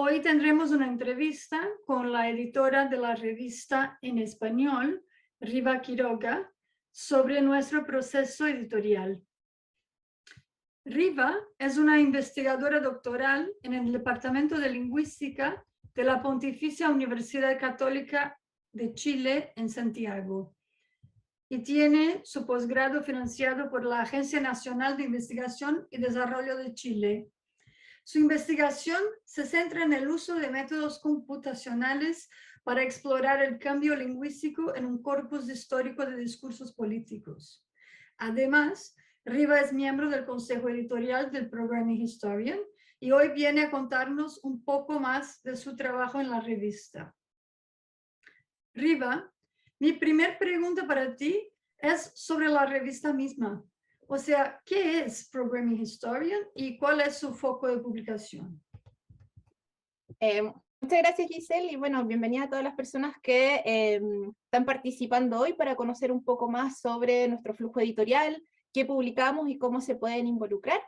Hoy tendremos una entrevista con la editora de la revista en español, Riva Quiroga, sobre nuestro proceso editorial. Riva es una investigadora doctoral en el Departamento de Lingüística de la Pontificia Universidad Católica de Chile en Santiago y tiene su posgrado financiado por la Agencia Nacional de Investigación y Desarrollo de Chile. Su investigación se centra en el uso de métodos computacionales para explorar el cambio lingüístico en un corpus histórico de discursos políticos. Además, Riva es miembro del Consejo Editorial del Programming Historian y hoy viene a contarnos un poco más de su trabajo en la revista. Riva, mi primer pregunta para ti es sobre la revista misma. O sea, ¿qué es Programming Historian y cuál es su foco de publicación? Muchas gracias, Giselle, y bueno, bienvenida a todas las personas que están participando hoy para conocer un poco más sobre nuestro flujo editorial, qué publicamos y cómo se pueden involucrar.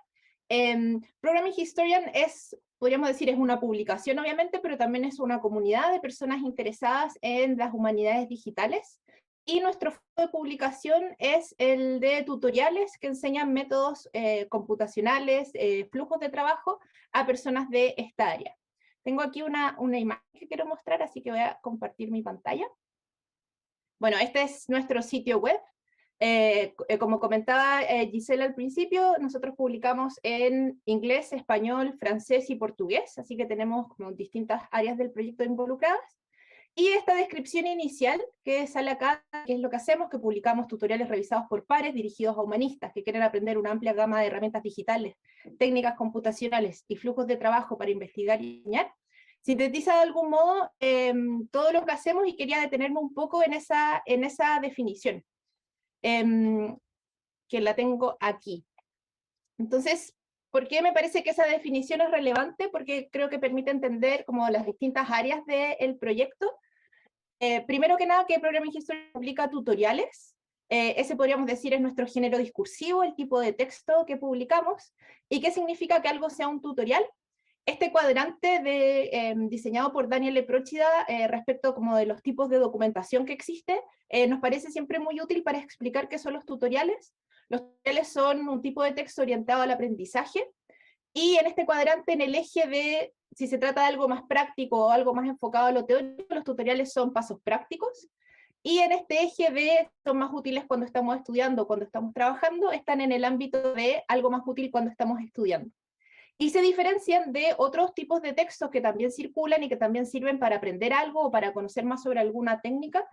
Programming Historian es, podríamos decir, es una publicación obviamente, pero también es una comunidad de personas interesadas en las humanidades digitales. Y nuestro foco de publicación es el de tutoriales que enseñan métodos computacionales, flujos de trabajo a personas de esta área. Tengo aquí una imagen que quiero mostrar, así que voy a compartir mi pantalla. Bueno, este es nuestro sitio web. Como comentaba Gisela al principio, nosotros publicamos en inglés, español, francés y portugués, así que tenemos como distintas áreas del proyecto involucradas. Y esta descripción inicial que sale acá, que es lo que hacemos, que publicamos tutoriales revisados por pares dirigidos a humanistas que quieren aprender una amplia gama de herramientas digitales, técnicas computacionales y flujos de trabajo para investigar y enseñar, sintetiza de algún modo todo lo que hacemos, y quería detenerme un poco en esa definición, que la tengo aquí. Entonces, ¿por qué me parece que esa definición es relevante? Porque creo que permite entender como las distintas áreas del proyecto. Primero que nada, que Programming History publica tutoriales. Ese podríamos decir es nuestro género discursivo, el tipo de texto que publicamos. ¿Y qué significa que algo sea un tutorial? Este cuadrante diseñado por Daniel Lepróchida respecto como de los tipos de documentación que existe, nos parece siempre muy útil para explicar qué son los tutoriales. Los tutoriales son un tipo de texto orientado al aprendizaje, y en este cuadrante, en el eje de si se trata de algo más práctico o algo más enfocado a lo teórico, los tutoriales son pasos prácticos, y en este eje de son más útiles cuando estamos estudiando, cuando estamos trabajando, están en el ámbito de algo más útil cuando estamos estudiando. Y se diferencian de otros tipos de textos que también circulan y que también sirven para aprender algo o para conocer más sobre alguna técnica,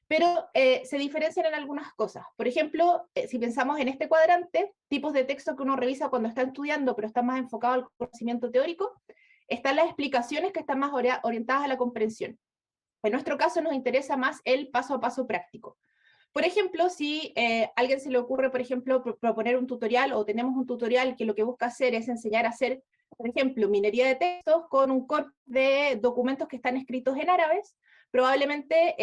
pero se diferencian en algunas cosas. Por ejemplo, si pensamos en este cuadrante, tipos de texto que uno revisa cuando está estudiando, pero está más enfocado al conocimiento teórico, están las explicaciones que están más orientadas a la comprensión. En nuestro caso nos interesa más el paso a paso práctico. Por ejemplo, si a alguien se le ocurre, por ejemplo, proponer un tutorial, o tenemos un tutorial que lo que busca hacer es enseñar a hacer, por ejemplo, minería de textos con un corpus de documentos que están escritos en árabes, probablemente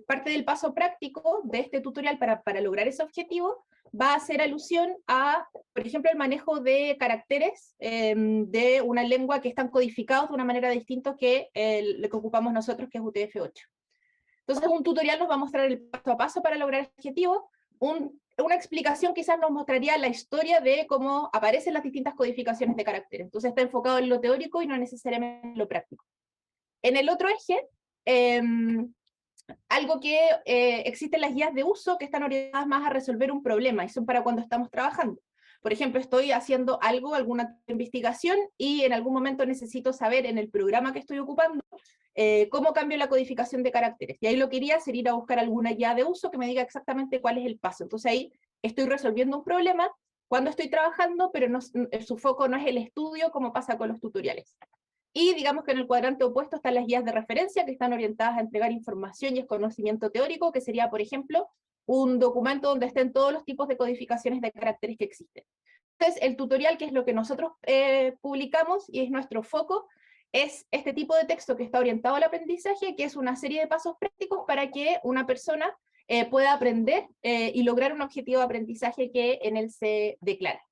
parte del paso práctico de este tutorial para lograr ese objetivo va a hacer alusión a, por ejemplo, el manejo de caracteres de una lengua que están codificados de una manera distinta que lo que ocupamos nosotros, que es UTF-8. Entonces un tutorial nos va a mostrar el paso a paso para lograr el objetivo. Una explicación quizás nos mostraría la historia de cómo aparecen las distintas codificaciones de caracteres. Entonces está enfocado en lo teórico y no necesariamente en lo práctico. En el otro eje, algo que existen las guías de uso que están orientadas más a resolver un problema, y son para cuando estamos trabajando. Por ejemplo, estoy haciendo alguna investigación, y en algún momento necesito saber en el programa que estoy ocupando cómo cambio la codificación de caracteres. Y ahí lo que iría sería ir a buscar alguna guía de uso que me diga exactamente cuál es el paso. Entonces ahí estoy resolviendo un problema cuando estoy trabajando, pero su foco no es el estudio, como pasa con los tutoriales. Y digamos que en el cuadrante opuesto están las guías de referencia, que están orientadas a entregar información y conocimiento teórico, que sería, por ejemplo, un documento donde estén todos los tipos de codificaciones de caracteres que existen. Entonces, el tutorial, que es lo que nosotros publicamos y es nuestro foco, es este tipo de texto que está orientado al aprendizaje, que es una serie de pasos prácticos para que una persona pueda aprender y lograr un objetivo de aprendizaje que en él se declara.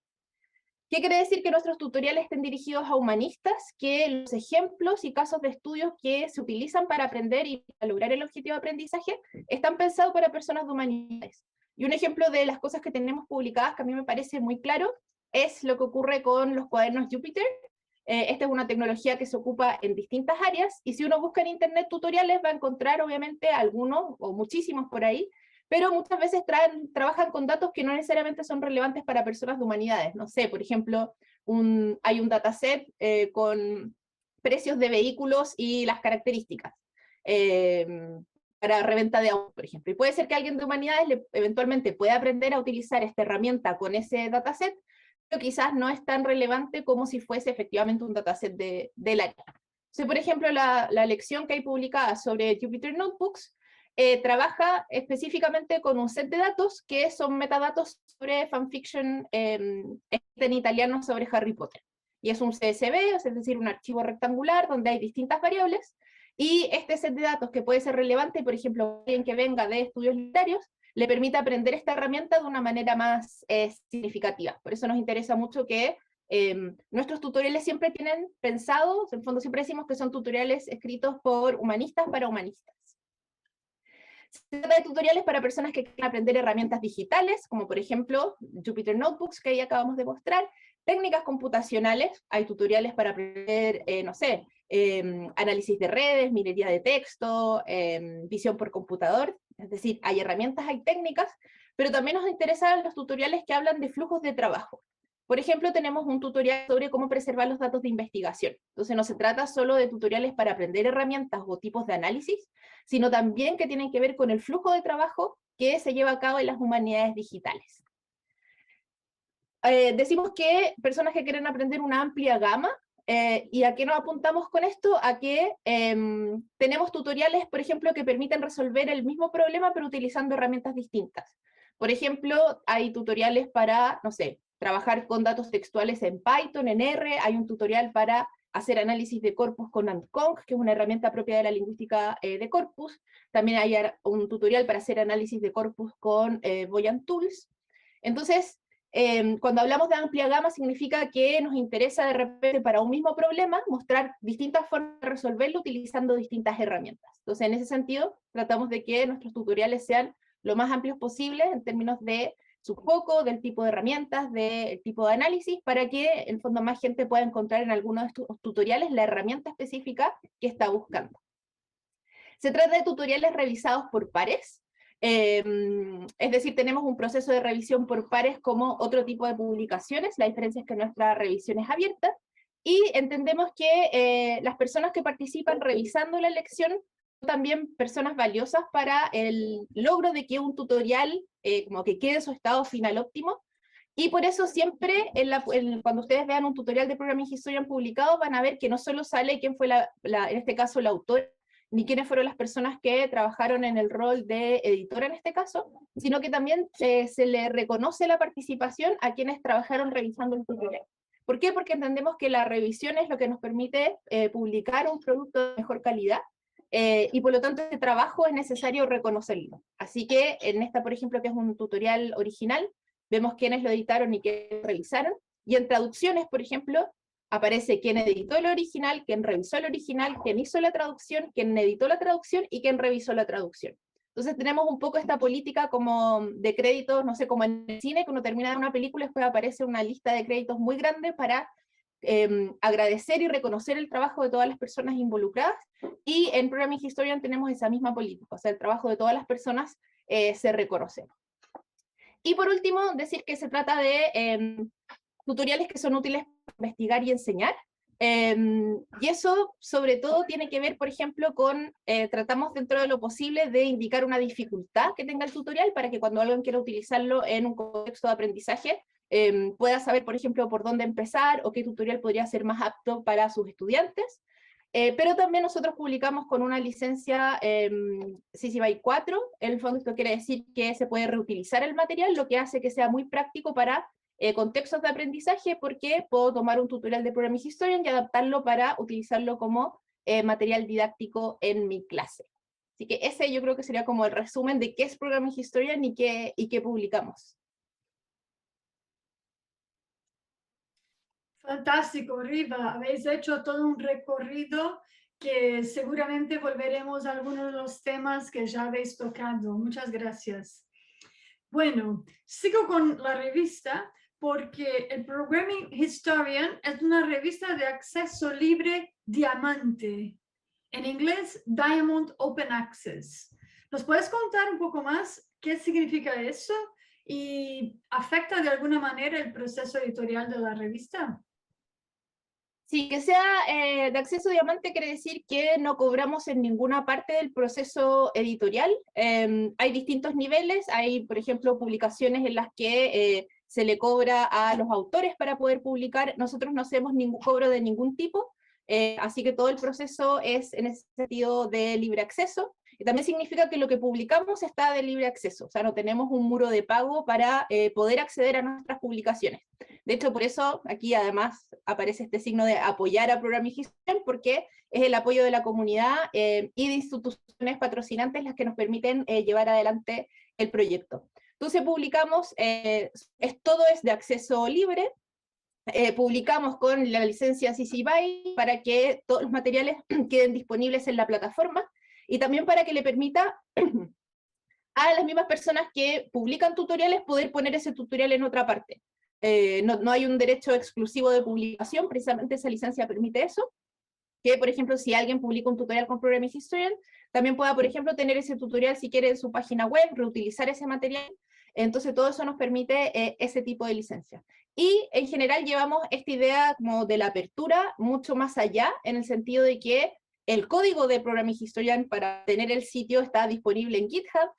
¿Qué quiere decir? Que nuestros tutoriales estén dirigidos a humanistas, que los ejemplos y casos de estudios que se utilizan para aprender y para lograr el objetivo de aprendizaje están pensados para personas de humanidades. Y un ejemplo de las cosas que tenemos publicadas que a mí me parece muy claro es lo que ocurre con los cuadernos Jupyter. Esta es una tecnología que se ocupa en distintas áreas, y si uno busca en internet tutoriales va a encontrar obviamente algunos o muchísimos por ahí, pero muchas veces trabajan con datos que no necesariamente son relevantes para personas de humanidades. No sé, por ejemplo, hay un dataset con precios de vehículos y las características para reventa de autos, por ejemplo. Y puede ser que alguien de humanidades eventualmente pueda aprender a utilizar esta herramienta con ese dataset, pero quizás no es tan relevante como si fuese efectivamente un dataset del área. Entonces, por ejemplo, la lección que hay publicada sobre Jupyter Notebooks trabaja específicamente con un set de datos que son metadatos sobre fanfiction en italiano sobre Harry Potter. Y es un CSV, es decir, un archivo rectangular donde hay distintas variables, y este set de datos que puede ser relevante, por ejemplo, alguien que venga de estudios literarios, le permite aprender esta herramienta de una manera más significativa. Por eso nos interesa mucho que nuestros tutoriales siempre tienen pensados, en fondo siempre decimos que son tutoriales escritos por humanistas para humanistas. Se trata de tutoriales para personas que quieren aprender herramientas digitales, como por ejemplo Jupyter Notebooks, que ahí acabamos de mostrar, técnicas computacionales, hay tutoriales para aprender, no sé, análisis de redes, minería de texto, visión por computador, es decir, hay herramientas, hay técnicas, pero también nos interesan los tutoriales que hablan de flujos de trabajo. Por ejemplo, tenemos un tutorial sobre cómo preservar los datos de investigación. Entonces, no se trata solo de tutoriales para aprender herramientas o tipos de análisis, sino también que tienen que ver con el flujo de trabajo que se lleva a cabo en las humanidades digitales. Decimos que personas que quieren aprender una amplia gama, ¿y a qué nos apuntamos con esto? A que tenemos tutoriales, por ejemplo, que permiten resolver el mismo problema, pero utilizando herramientas distintas. Por ejemplo, hay tutoriales para, no sé, trabajar con datos textuales en Python, en R, hay un tutorial para hacer análisis de corpus con AndConc, que es una herramienta propia de la lingüística de corpus. También hay un tutorial para hacer análisis de corpus con Voyant Tools. Entonces, cuando hablamos de amplia gama significa que nos interesa de repente para un mismo problema mostrar distintas formas de resolverlo utilizando distintas herramientas. Entonces, en ese sentido, tratamos de que nuestros tutoriales sean lo más amplios posible en términos de su foco, del tipo de herramientas, del tipo de análisis, para que en el fondo más gente pueda encontrar en alguno de estos tutoriales la herramienta específica que está buscando. Se trata de tutoriales revisados por pares, es decir, tenemos un proceso de revisión por pares como otro tipo de publicaciones, la diferencia es que nuestra revisión es abierta, y entendemos que las personas que participan revisando la lección son también personas valiosas para el logro de que un tutorial como que quede en su estado final óptimo, y por eso siempre cuando ustedes vean un tutorial de Programming Historian publicado van a ver que no solo sale quién fue en este caso la autora, ni quiénes fueron las personas que trabajaron en el rol de editora en este caso, sino que también se le reconoce la participación a quienes trabajaron revisando el tutorial. ¿Por qué? Porque entendemos que la revisión es lo que nos permite publicar un producto de mejor calidad, y por lo tanto este trabajo es necesario reconocerlo. Así que en esta, por ejemplo, que es un tutorial original, vemos quiénes lo editaron y quiénes revisaron, y en traducciones, por ejemplo, aparece quién editó el original, quién revisó el original, quién hizo la traducción, quién editó la traducción y quién revisó la traducción. Entonces tenemos un poco esta política como de créditos, no sé, como en el cine, que uno termina de una película y después aparece una lista de créditos muy grande para agradecer y reconocer el trabajo de todas las personas involucradas, y en Programming Historian tenemos esa misma política, o sea, el trabajo de todas las personas se reconoce. Y por último, decir que se trata de tutoriales que son útiles para investigar y enseñar, y eso sobre todo tiene que ver, por ejemplo, con, tratamos dentro de lo posible de indicar una dificultad que tenga el tutorial para que cuando alguien quiera utilizarlo en un contexto de aprendizaje, pueda saber, por ejemplo, por dónde empezar o qué tutorial podría ser más apto para sus estudiantes. Pero también nosotros publicamos con una licencia CC BY 4, en el fondo esto quiere decir que se puede reutilizar el material, lo que hace que sea muy práctico para contextos de aprendizaje, porque puedo tomar un tutorial de Programming Historian y adaptarlo para utilizarlo como material didáctico en mi clase. Así que ese yo creo que sería como el resumen de qué es Programming Historian y qué publicamos. Fantástico, Riva. Habéis hecho todo un recorrido que seguramente volveremos a algunos de los temas que ya habéis tocado. Muchas gracias. Bueno, sigo con la revista porque el Programming Historian es una revista de acceso libre diamante. En inglés, Diamond Open Access. ¿Nos puedes contar un poco más qué significa eso y afecta de alguna manera el proceso editorial de la revista? Sí, que sea de acceso diamante quiere decir que no cobramos en ninguna parte del proceso editorial. Hay distintos niveles, hay, por ejemplo, publicaciones en las que se le cobra a los autores para poder publicar. Nosotros no hacemos ningún cobro de ningún tipo, así que todo el proceso es en ese sentido de libre acceso. Y también significa que lo que publicamos está de libre acceso, o sea, no tenemos un muro de pago para poder acceder a nuestras publicaciones. De hecho, por eso aquí además aparece este signo de apoyar a Programming Historian, porque es el apoyo de la comunidad y de instituciones patrocinantes las que nos permiten llevar adelante el proyecto. Entonces publicamos, todo es de acceso libre, publicamos con la licencia CC BY para que todos los materiales queden disponibles en la plataforma y también para que le permita a las mismas personas que publican tutoriales poder poner ese tutorial en otra parte. No hay un derecho exclusivo de publicación, precisamente esa licencia permite eso, que por ejemplo si alguien publica un tutorial con Programming Historian, también pueda por ejemplo tener ese tutorial si quiere en su página web, reutilizar ese material, entonces todo eso nos permite ese tipo de licencia. Y en general llevamos esta idea como de la apertura mucho más allá, en el sentido de que el código de Programming Historian para tener el sitio está disponible en GitHub,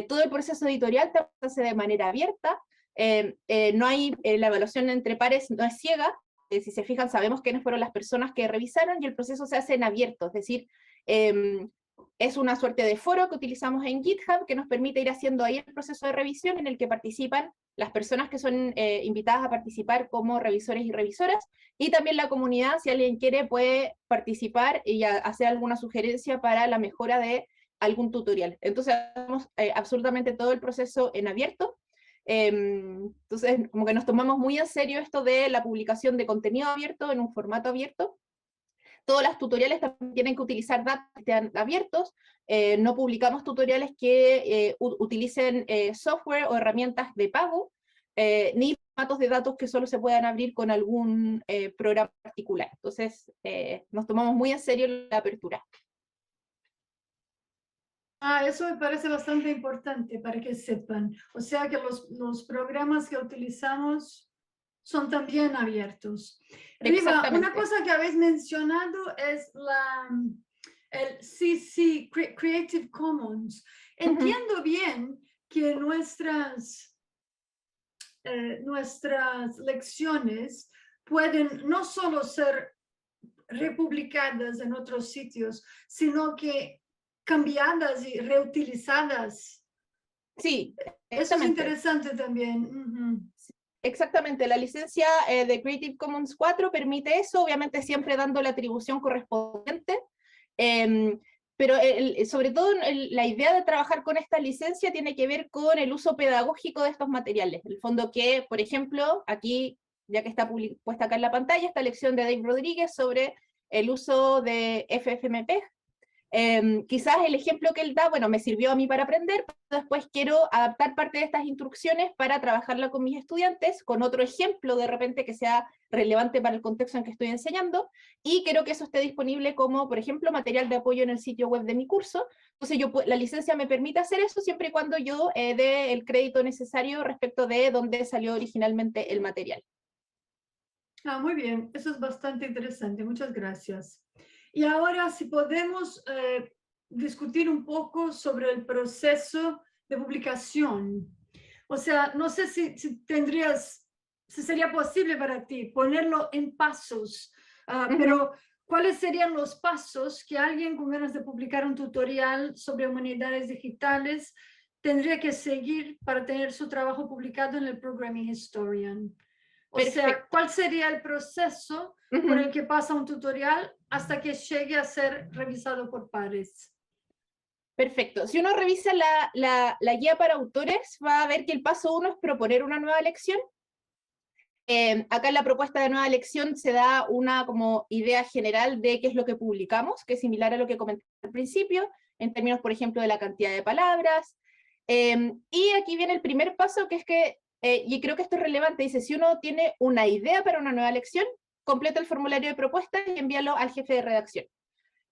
todo el proceso editorial se hace de manera abierta, no hay, la evaluación entre pares no es ciega, si se fijan sabemos quiénes fueron las personas que revisaron y el proceso se hace en abierto, es decir, es una suerte de foro que utilizamos en GitHub que nos permite ir haciendo ahí el proceso de revisión en el que participan las personas que son invitadas a participar como revisores y revisoras, y también la comunidad, si alguien quiere, puede participar y hacer alguna sugerencia para la mejora de algún tutorial. Entonces, hacemos absolutamente todo el proceso en abierto. Entonces, como que nos tomamos muy en serio esto de la publicación de contenido abierto en un formato abierto. Todas las tutoriales también tienen que utilizar datos que estén abiertos. No publicamos tutoriales que utilicen software o herramientas de pago, ni formatos de datos que solo se puedan abrir con algún programa particular. Entonces, nos tomamos muy en serio la apertura. Eso me parece bastante importante para que sepan. O sea que los programas que utilizamos son también abiertos. Riva, una cosa que habéis mencionado es el CC, Creative Commons. Entiendo bien que nuestras lecciones pueden no solo ser republicadas en otros sitios, sino que cambiadas y reutilizadas. Sí, eso es interesante también. Exactamente, la licencia de Creative Commons 4 permite eso, obviamente siempre dando la atribución correspondiente, pero sobre todo la idea de trabajar con esta licencia tiene que ver con el uso pedagógico de estos materiales. En el fondo que, por ejemplo, aquí, ya que está puesta acá en la pantalla, esta lección de Dave Rodríguez sobre el uso de FFmpeg. Quizás el ejemplo que él da, bueno, me sirvió a mí para aprender, pero después quiero adaptar parte de estas instrucciones para trabajarla con mis estudiantes, con otro ejemplo de repente que sea relevante para el contexto en que estoy enseñando, y quiero que eso esté disponible como, por ejemplo, material de apoyo en el sitio web de mi curso. Entonces la licencia me permite hacer eso siempre y cuando yo dé el crédito necesario respecto de dónde salió originalmente el material. Muy bien, eso es bastante interesante, muchas gracias. Y ahora si podemos discutir un poco sobre el proceso de publicación. O sea, no sé si sería posible para ti ponerlo en pasos, pero ¿cuáles serían los pasos que alguien con ganas de publicar un tutorial sobre humanidades digitales tendría que seguir para tener su trabajo publicado en el Programming Historian? O sea, ¿cuál sería el proceso por el que pasa un tutorial hasta que llegue a ser revisado por pares? Perfecto. Si uno revisa la guía para autores, va a ver que el paso 1 es proponer una nueva lección. Acá en la propuesta de nueva lección se da una como idea general de qué es lo que publicamos, que es similar a lo que comenté al principio, en términos, por ejemplo, de la cantidad de palabras. Y aquí viene el primer paso, que es que, y creo que esto es relevante, dice, si uno tiene una idea para una nueva lección, completa el formulario de propuestas y envíalo al jefe de redacción.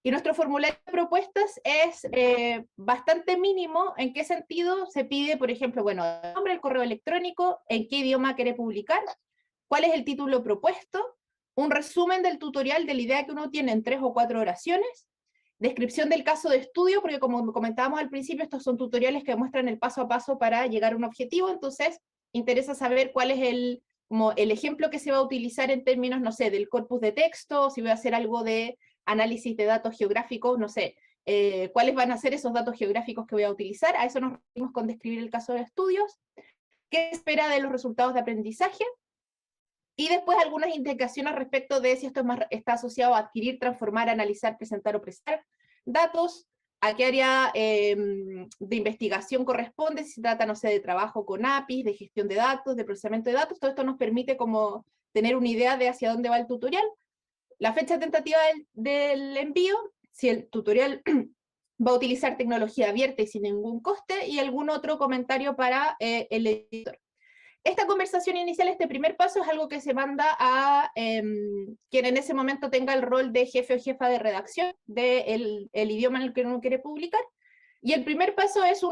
Y nuestro formulario de propuestas es bastante mínimo. ¿En qué sentido? Se pide, por ejemplo, bueno, el nombre, el correo electrónico, en qué idioma quiere publicar, cuál es el título propuesto, un resumen del tutorial de la idea que uno tiene en 3 o 4 oraciones, descripción del caso de estudio, porque como comentábamos al principio, estos son tutoriales que muestran el paso a paso para llegar a un objetivo, entonces interesa saber cuál es como el ejemplo que se va a utilizar en términos, no sé, del corpus de texto, si voy a hacer algo de análisis de datos geográficos, no sé, cuáles van a ser esos datos geográficos que voy a utilizar, a eso nos referimos con describir el caso de estudios, qué espera de los resultados de aprendizaje, y después algunas indicaciones respecto de si esto es está asociado a adquirir, transformar, analizar, presentar o prestar datos, a qué área de investigación corresponde, si se trata, no sé, de trabajo con APIs, de gestión de datos, de procesamiento de datos. Todo esto nos permite como tener una idea de hacia dónde va el tutorial. La fecha tentativa del envío, si el tutorial va a utilizar tecnología abierta y sin ningún coste, y algún otro comentario para el editor. Esta conversación inicial, este primer paso, es algo que se manda a quien en ese momento tenga el rol de jefe o jefa de redacción del el idioma en el que uno quiere publicar. Y el primer paso es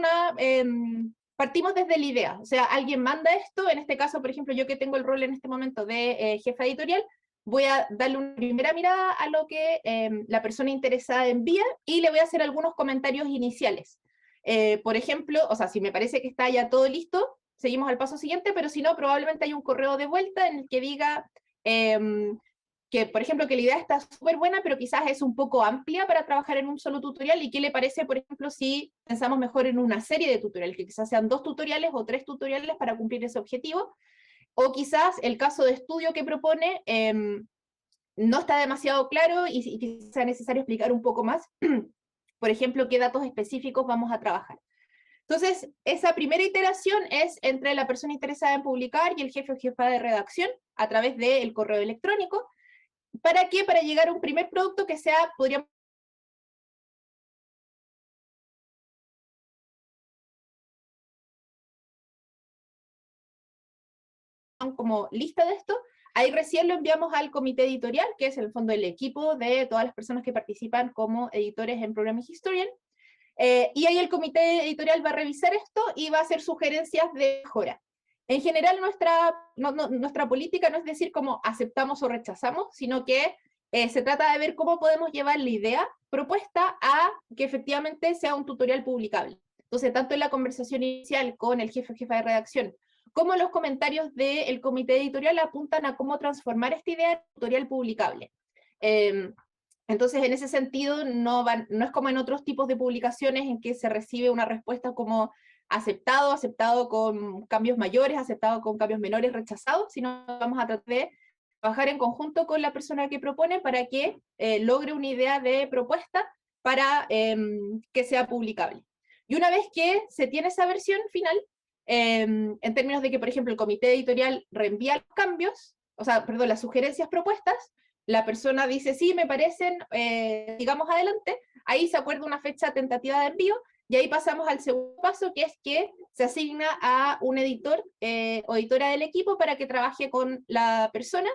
partimos desde la idea, o sea, alguien manda esto, en este caso, por ejemplo, yo que tengo el rol en este momento de jefa editorial, voy a darle una primera mirada a lo que la persona interesada envía y le voy a hacer algunos comentarios iniciales. Por ejemplo, o sea, si me parece que está ya todo listo, seguimos al paso siguiente, pero si no, probablemente hay un correo de vuelta en el que diga que, por ejemplo, que la idea está súper buena, pero quizás es un poco amplia para trabajar en un solo tutorial, y qué le parece, por ejemplo, si pensamos mejor en una serie de tutoriales, que quizás sean 2 tutoriales o 3 tutoriales para cumplir ese objetivo, o quizás el caso de estudio que propone no está demasiado claro y quizás sea necesario explicar un poco más, por ejemplo, qué datos específicos vamos a trabajar. Entonces, esa primera iteración es entre la persona interesada en publicar y el jefe o jefa de redacción a través del correo electrónico. ¿Para qué? Para llegar a un primer producto que sea, podríamos como lista de esto. Ahí recién lo enviamos al comité editorial, que es en el fondo el equipo de todas las personas que participan como editores en Programming Historian. Y ahí el comité editorial va a revisar esto y va a hacer sugerencias de mejora. En general, nuestra política no es decir cómo aceptamos o rechazamos, sino que se trata de ver cómo podemos llevar la idea propuesta a que efectivamente sea un tutorial publicable. Entonces, tanto en la conversación inicial con el jefe o jefa de redacción, como los comentarios del comité editorial apuntan a cómo transformar esta idea en tutorial publicable. Entonces, en ese sentido, no es como en otros tipos de publicaciones en que se recibe una respuesta como aceptado, aceptado con cambios mayores, aceptado con cambios menores, rechazado, sino vamos a tratar de trabajar en conjunto con la persona que propone para que logre una idea de propuesta para que sea publicable. Y una vez que se tiene esa versión final, en términos de que, por ejemplo, el comité editorial reenvía los cambios, o sea, perdón, las sugerencias propuestas, la persona dice, sí, me parecen, digamos adelante, ahí se acuerda una fecha tentativa de envío, y ahí pasamos al segundo paso, que es que se asigna a un editor o editora del equipo para que trabaje con la persona,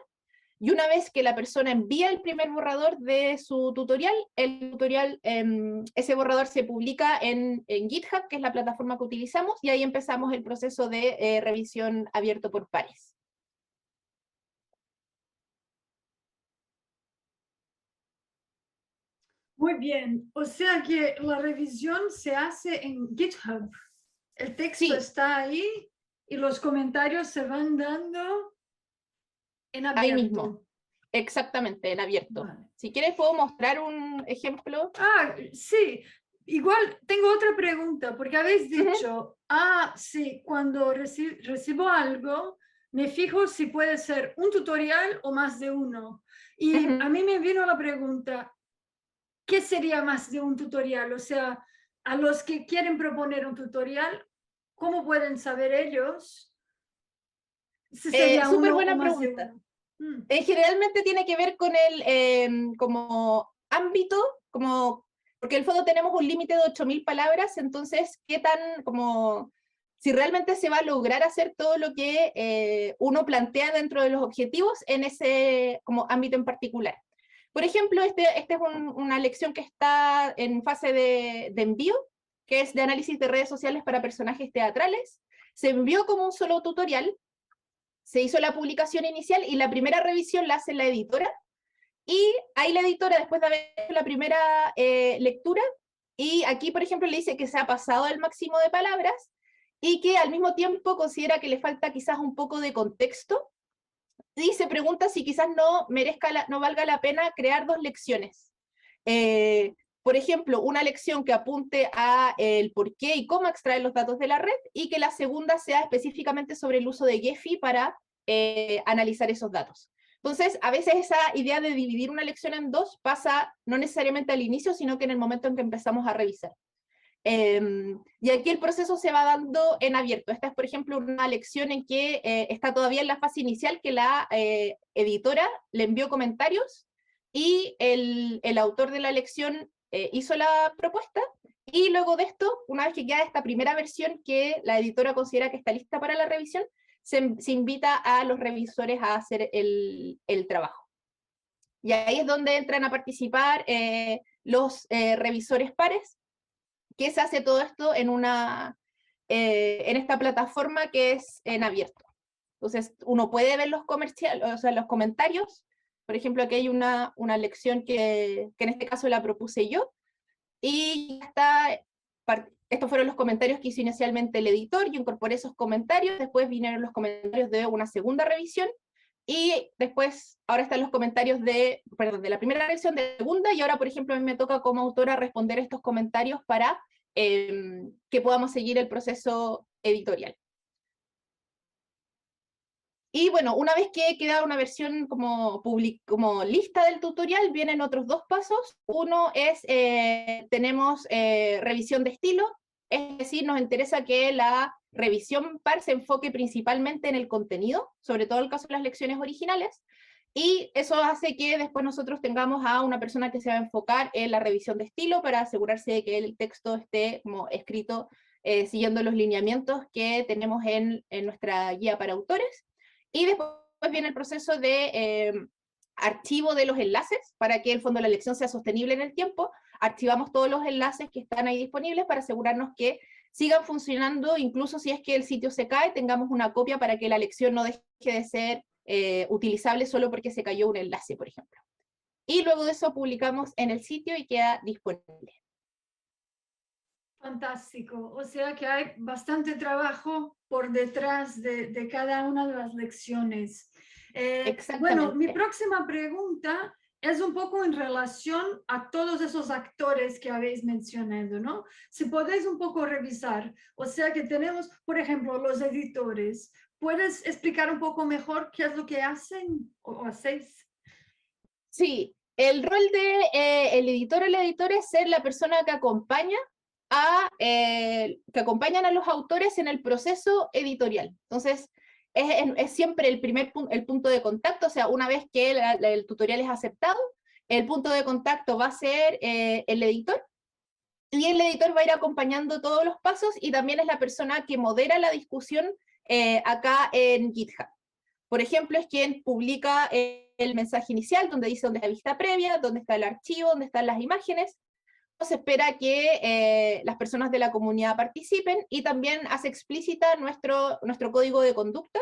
y una vez que la persona envía el primer borrador de su tutorial, ese borrador se publica en GitHub, que es la plataforma que utilizamos, y ahí empezamos el proceso de revisión abierto por pares. Muy bien, o sea que la revisión se hace en GitHub. El texto Sí, está ahí y los comentarios se van dando en ahí mismo. abierto. Exactamente, en abierto. Vale. Si quieres puedo mostrar un ejemplo. Ah, sí. Igual tengo otra pregunta, porque habéis dicho, sí, cuando recibo algo, me fijo si puede ser un tutorial o más de uno. Y a mí me vino la pregunta, ¿qué sería más de un tutorial? O sea, a los que quieren proponer un tutorial, ¿cómo pueden saber ellos Ese sería Súper uno o buena más de pregunta. uno. Generalmente tiene que ver con el como ámbito, como, porque en el fondo tenemos un límite de 8.000 palabras, entonces, ¿qué tan, como, si realmente se va a lograr hacer todo lo que uno plantea dentro de los objetivos en ese como ámbito en particular? Por ejemplo, este es una lección que está en fase de envío, que es de análisis de redes sociales para personajes teatrales. Se envió como un solo tutorial, se hizo la publicación inicial y la primera revisión la hace la editora, y ahí la editora, después de haber hecho la primera lectura, y aquí, por ejemplo, le dice que se ha pasado el máximo de palabras y que al mismo tiempo considera que le falta quizás un poco de contexto, y se pregunta si quizás no valga la pena crear dos lecciones. Por ejemplo, una lección que apunte a el por qué y cómo extraer los datos de la red, y que la segunda sea específicamente sobre el uso de Gephi para analizar esos datos. Entonces, a veces esa idea de dividir una lección en dos pasa no necesariamente al inicio, sino que en el momento en que empezamos a revisar. Y aquí el proceso se va dando en abierto. Esta es, por ejemplo, una lección en que está todavía en la fase inicial, que la editora le envió comentarios y el autor de la lección hizo la propuesta, y luego de esto, una vez que queda esta primera versión que la editora considera que está lista para la revisión, se invita a los revisores a hacer el trabajo. Y ahí es donde entran a participar los revisores pares, que se hace todo esto en esta plataforma que es en abierto. Entonces, uno puede ver los comentarios. Por ejemplo, aquí hay una lección que en este caso la propuse yo, y estos fueron los comentarios que hizo inicialmente el editor, yo incorporé esos comentarios, después vinieron los comentarios de una segunda revisión, y después, ahora están los comentarios de la primera revisión, de la segunda, y ahora, por ejemplo, a mí me toca como autora responder estos comentarios para que podamos seguir el proceso editorial. Y bueno, una vez que queda una versión como lista del tutorial, vienen otros dos pasos. Uno es, tenemos revisión de estilo, es decir, nos interesa que la revisión par se enfoque principalmente en el contenido, sobre todo en el caso de las lecciones originales, y eso hace que después nosotros tengamos a una persona que se va a enfocar en la revisión de estilo para asegurarse de que el texto esté como escrito siguiendo los lineamientos que tenemos en nuestra guía para autores. Y después viene el proceso de archivo de los enlaces para que el fondo de la lección sea sostenible en el tiempo. Archivamos todos los enlaces que están ahí disponibles para asegurarnos que sigan funcionando, incluso si es que el sitio se cae, tengamos una copia para que la lección no deje de ser utilizable solo porque se cayó un enlace, por ejemplo. Y luego de eso publicamos en el sitio y queda disponible. Fantástico. O sea que hay bastante trabajo por detrás de cada una de las lecciones. Bueno, mi próxima pregunta es un poco en relación a todos esos actores que habéis mencionado, ¿no? Si podéis un poco revisar. O sea que tenemos, por ejemplo, los editores. ¿Puedes explicar un poco mejor qué es lo que hacen o hacéis? Sí, el rol de el editor o la editora es ser la persona que acompaña que acompañan a los autores en el proceso editorial. Entonces, es siempre el punto de contacto, o sea, una vez que el tutorial es aceptado, el punto de contacto va a ser el editor, y el editor va a ir acompañando todos los pasos, y también es la persona que modera la discusión acá en GitHub. Por ejemplo, es quien publica el mensaje inicial, donde dice dónde está la vista previa, dónde está el archivo, dónde están las imágenes. Se espera que las personas de la comunidad participen, y también hace explícita nuestro código de conducta.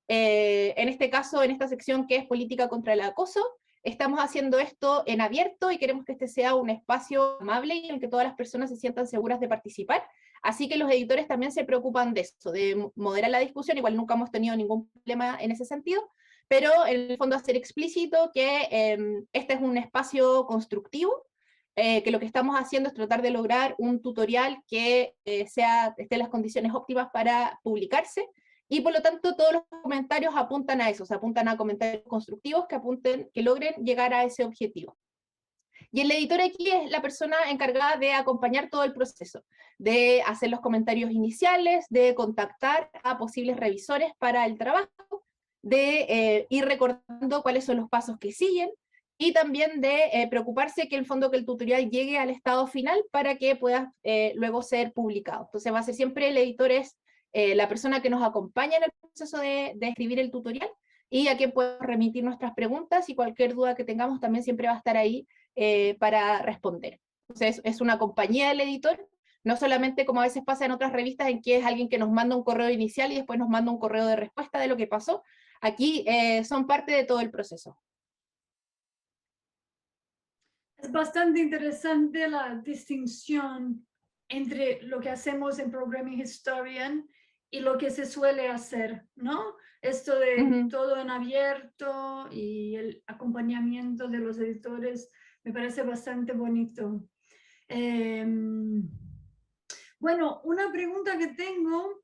En este caso, en esta sección que es política contra el acoso, estamos haciendo esto en abierto y queremos que este sea un espacio amable y en el que todas las personas se sientan seguras de participar. Así que los editores también se preocupan de eso, de moderar la discusión. Igual nunca hemos tenido ningún problema en ese sentido, pero en el fondo hacer explícito que este es un espacio constructivo, que lo que estamos haciendo es tratar de lograr un tutorial que esté en las condiciones óptimas para publicarse, y por lo tanto todos los comentarios apuntan a eso, o sea, apuntan a comentarios constructivos que logren llegar a ese objetivo. Y el editor aquí es la persona encargada de acompañar todo el proceso, de hacer los comentarios iniciales, de contactar a posibles revisores para el trabajo, de ir recordando cuáles son los pasos que siguen, y también de preocuparse que que el tutorial llegue al estado final para que pueda luego ser publicado. Entonces va a ser siempre el editor es la persona que nos acompaña en el proceso de escribir el tutorial, y a quien podemos remitir nuestras preguntas, y cualquier duda que tengamos también siempre va a estar ahí para responder. Entonces es una compañía del editor, no solamente como a veces pasa en otras revistas en que es alguien que nos manda un correo inicial y después nos manda un correo de respuesta de lo que pasó. Aquí son parte de todo el proceso. Es bastante interesante la distinción entre lo que hacemos en Programming Historian y lo que se suele hacer, ¿no? Esto de todo en abierto y el acompañamiento de los editores me parece bastante bonito. Bueno, una pregunta que tengo,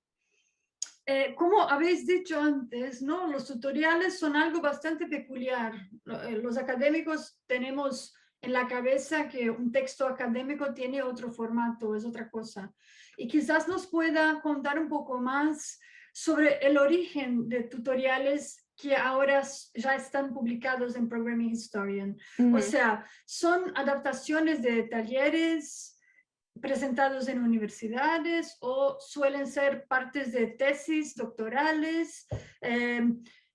como habéis dicho antes, ¿no? Los tutoriales son algo bastante peculiar. Los académicos tenemos en la cabeza que un texto académico tiene otro formato, es otra cosa. Y quizás nos pueda contar un poco más sobre el origen de tutoriales que ahora ya están publicados en Programming Historian. O sea, ¿son adaptaciones de talleres presentados en universidades o suelen ser partes de tesis doctorales?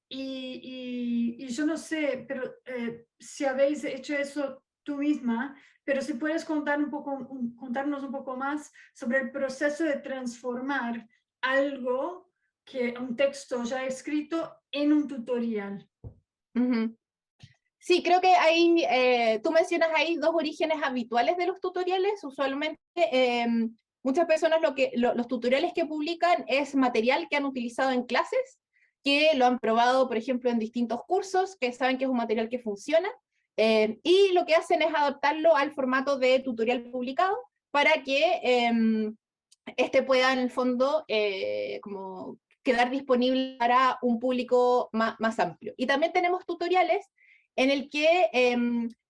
Y yo no sé, pero si habéis hecho eso tú misma, pero si puedes contarnos un poco más sobre el proceso de transformar algo un texto ya escrito en un tutorial. Sí, creo que tú mencionas ahí dos orígenes habituales de los tutoriales. Usualmente muchas personas los tutoriales que publican es material que han utilizado en clases, que lo han probado, por ejemplo, en distintos cursos, que saben que es un material que funciona, y lo que hacen es adaptarlo al formato de tutorial publicado para que este pueda en el fondo como quedar disponible para un público más amplio. Y también tenemos tutoriales en el que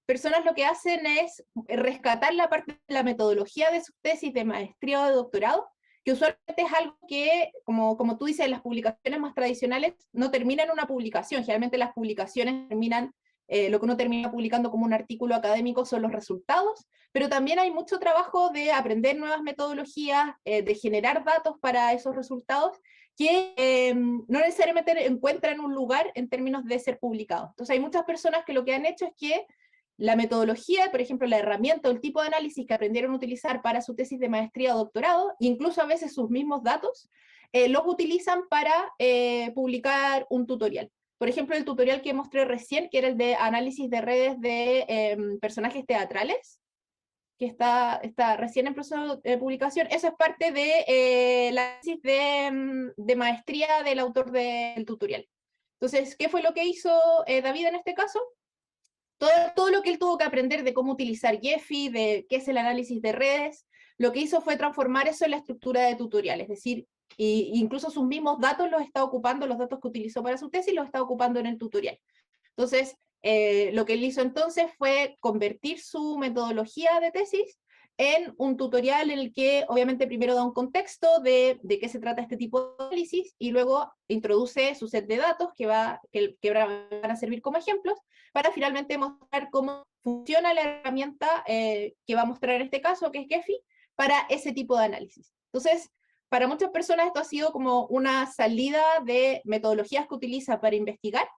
personas lo que hacen es rescatar la parte de la metodología de sus tesis de maestría o de doctorado, que usualmente es algo que, como tú dices, las publicaciones más tradicionales no terminan en una publicación. Generalmente las publicaciones terminan, lo que uno termina publicando como un artículo académico son los resultados, pero también hay mucho trabajo de aprender nuevas metodologías, de generar datos para esos resultados, que no necesariamente encuentran un lugar en términos de ser publicados. Entonces hay muchas personas que lo que han hecho es que la metodología, por ejemplo, la herramienta o el tipo de análisis que aprendieron a utilizar para su tesis de maestría o doctorado, incluso a veces sus mismos datos, los utilizan para publicar un tutorial. Por ejemplo, el tutorial que mostré recién, que era el de análisis de redes de personajes teatrales, que está recién en proceso de publicación, eso es parte de la tesis de maestría del autor del tutorial. Entonces, ¿qué fue lo que hizo David en este caso? Todo lo que él tuvo que aprender de cómo utilizar Gephi, de qué es el análisis de redes, lo que hizo fue transformar eso en la estructura de tutorial, es decir, incluso sus mismos datos los está ocupando, los datos que utilizó para su tesis los está ocupando en el tutorial. Entonces, lo que él hizo entonces fue convertir su metodología de tesis en un tutorial en el que obviamente primero da un contexto de qué se trata este tipo de análisis, y luego introduce su set de datos que van a servir como ejemplos, para finalmente mostrar cómo funciona la herramienta que va a mostrar en este caso, que es Gephi, para ese tipo de análisis. Entonces, para muchas personas esto ha sido como una salida de metodologías que utiliza para investigar,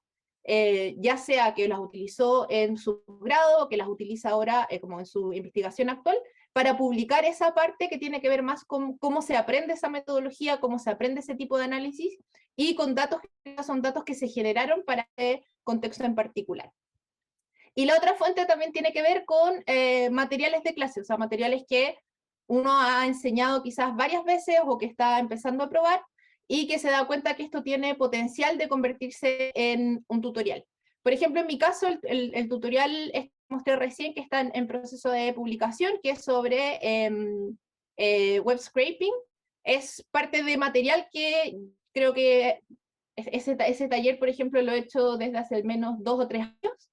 ya sea que las utilizó en su grado o que las utiliza ahora como en su investigación actual, para publicar esa parte que tiene que ver más con cómo se aprende esa metodología, cómo se aprende ese tipo de análisis, y con datos que son datos que se generaron para ese contexto en particular. Y la otra fuente también tiene que ver con materiales de clase, o sea, materiales que uno ha enseñado quizás varias veces o que está empezando a probar, y que se da cuenta que esto tiene potencial de convertirse en un tutorial. Por ejemplo, en mi caso, el tutorial que mostré recién, que está en proceso de publicación, que es sobre web scraping, es parte de material que creo que ese taller, por ejemplo, lo he hecho desde hace al menos 2 o 3 años.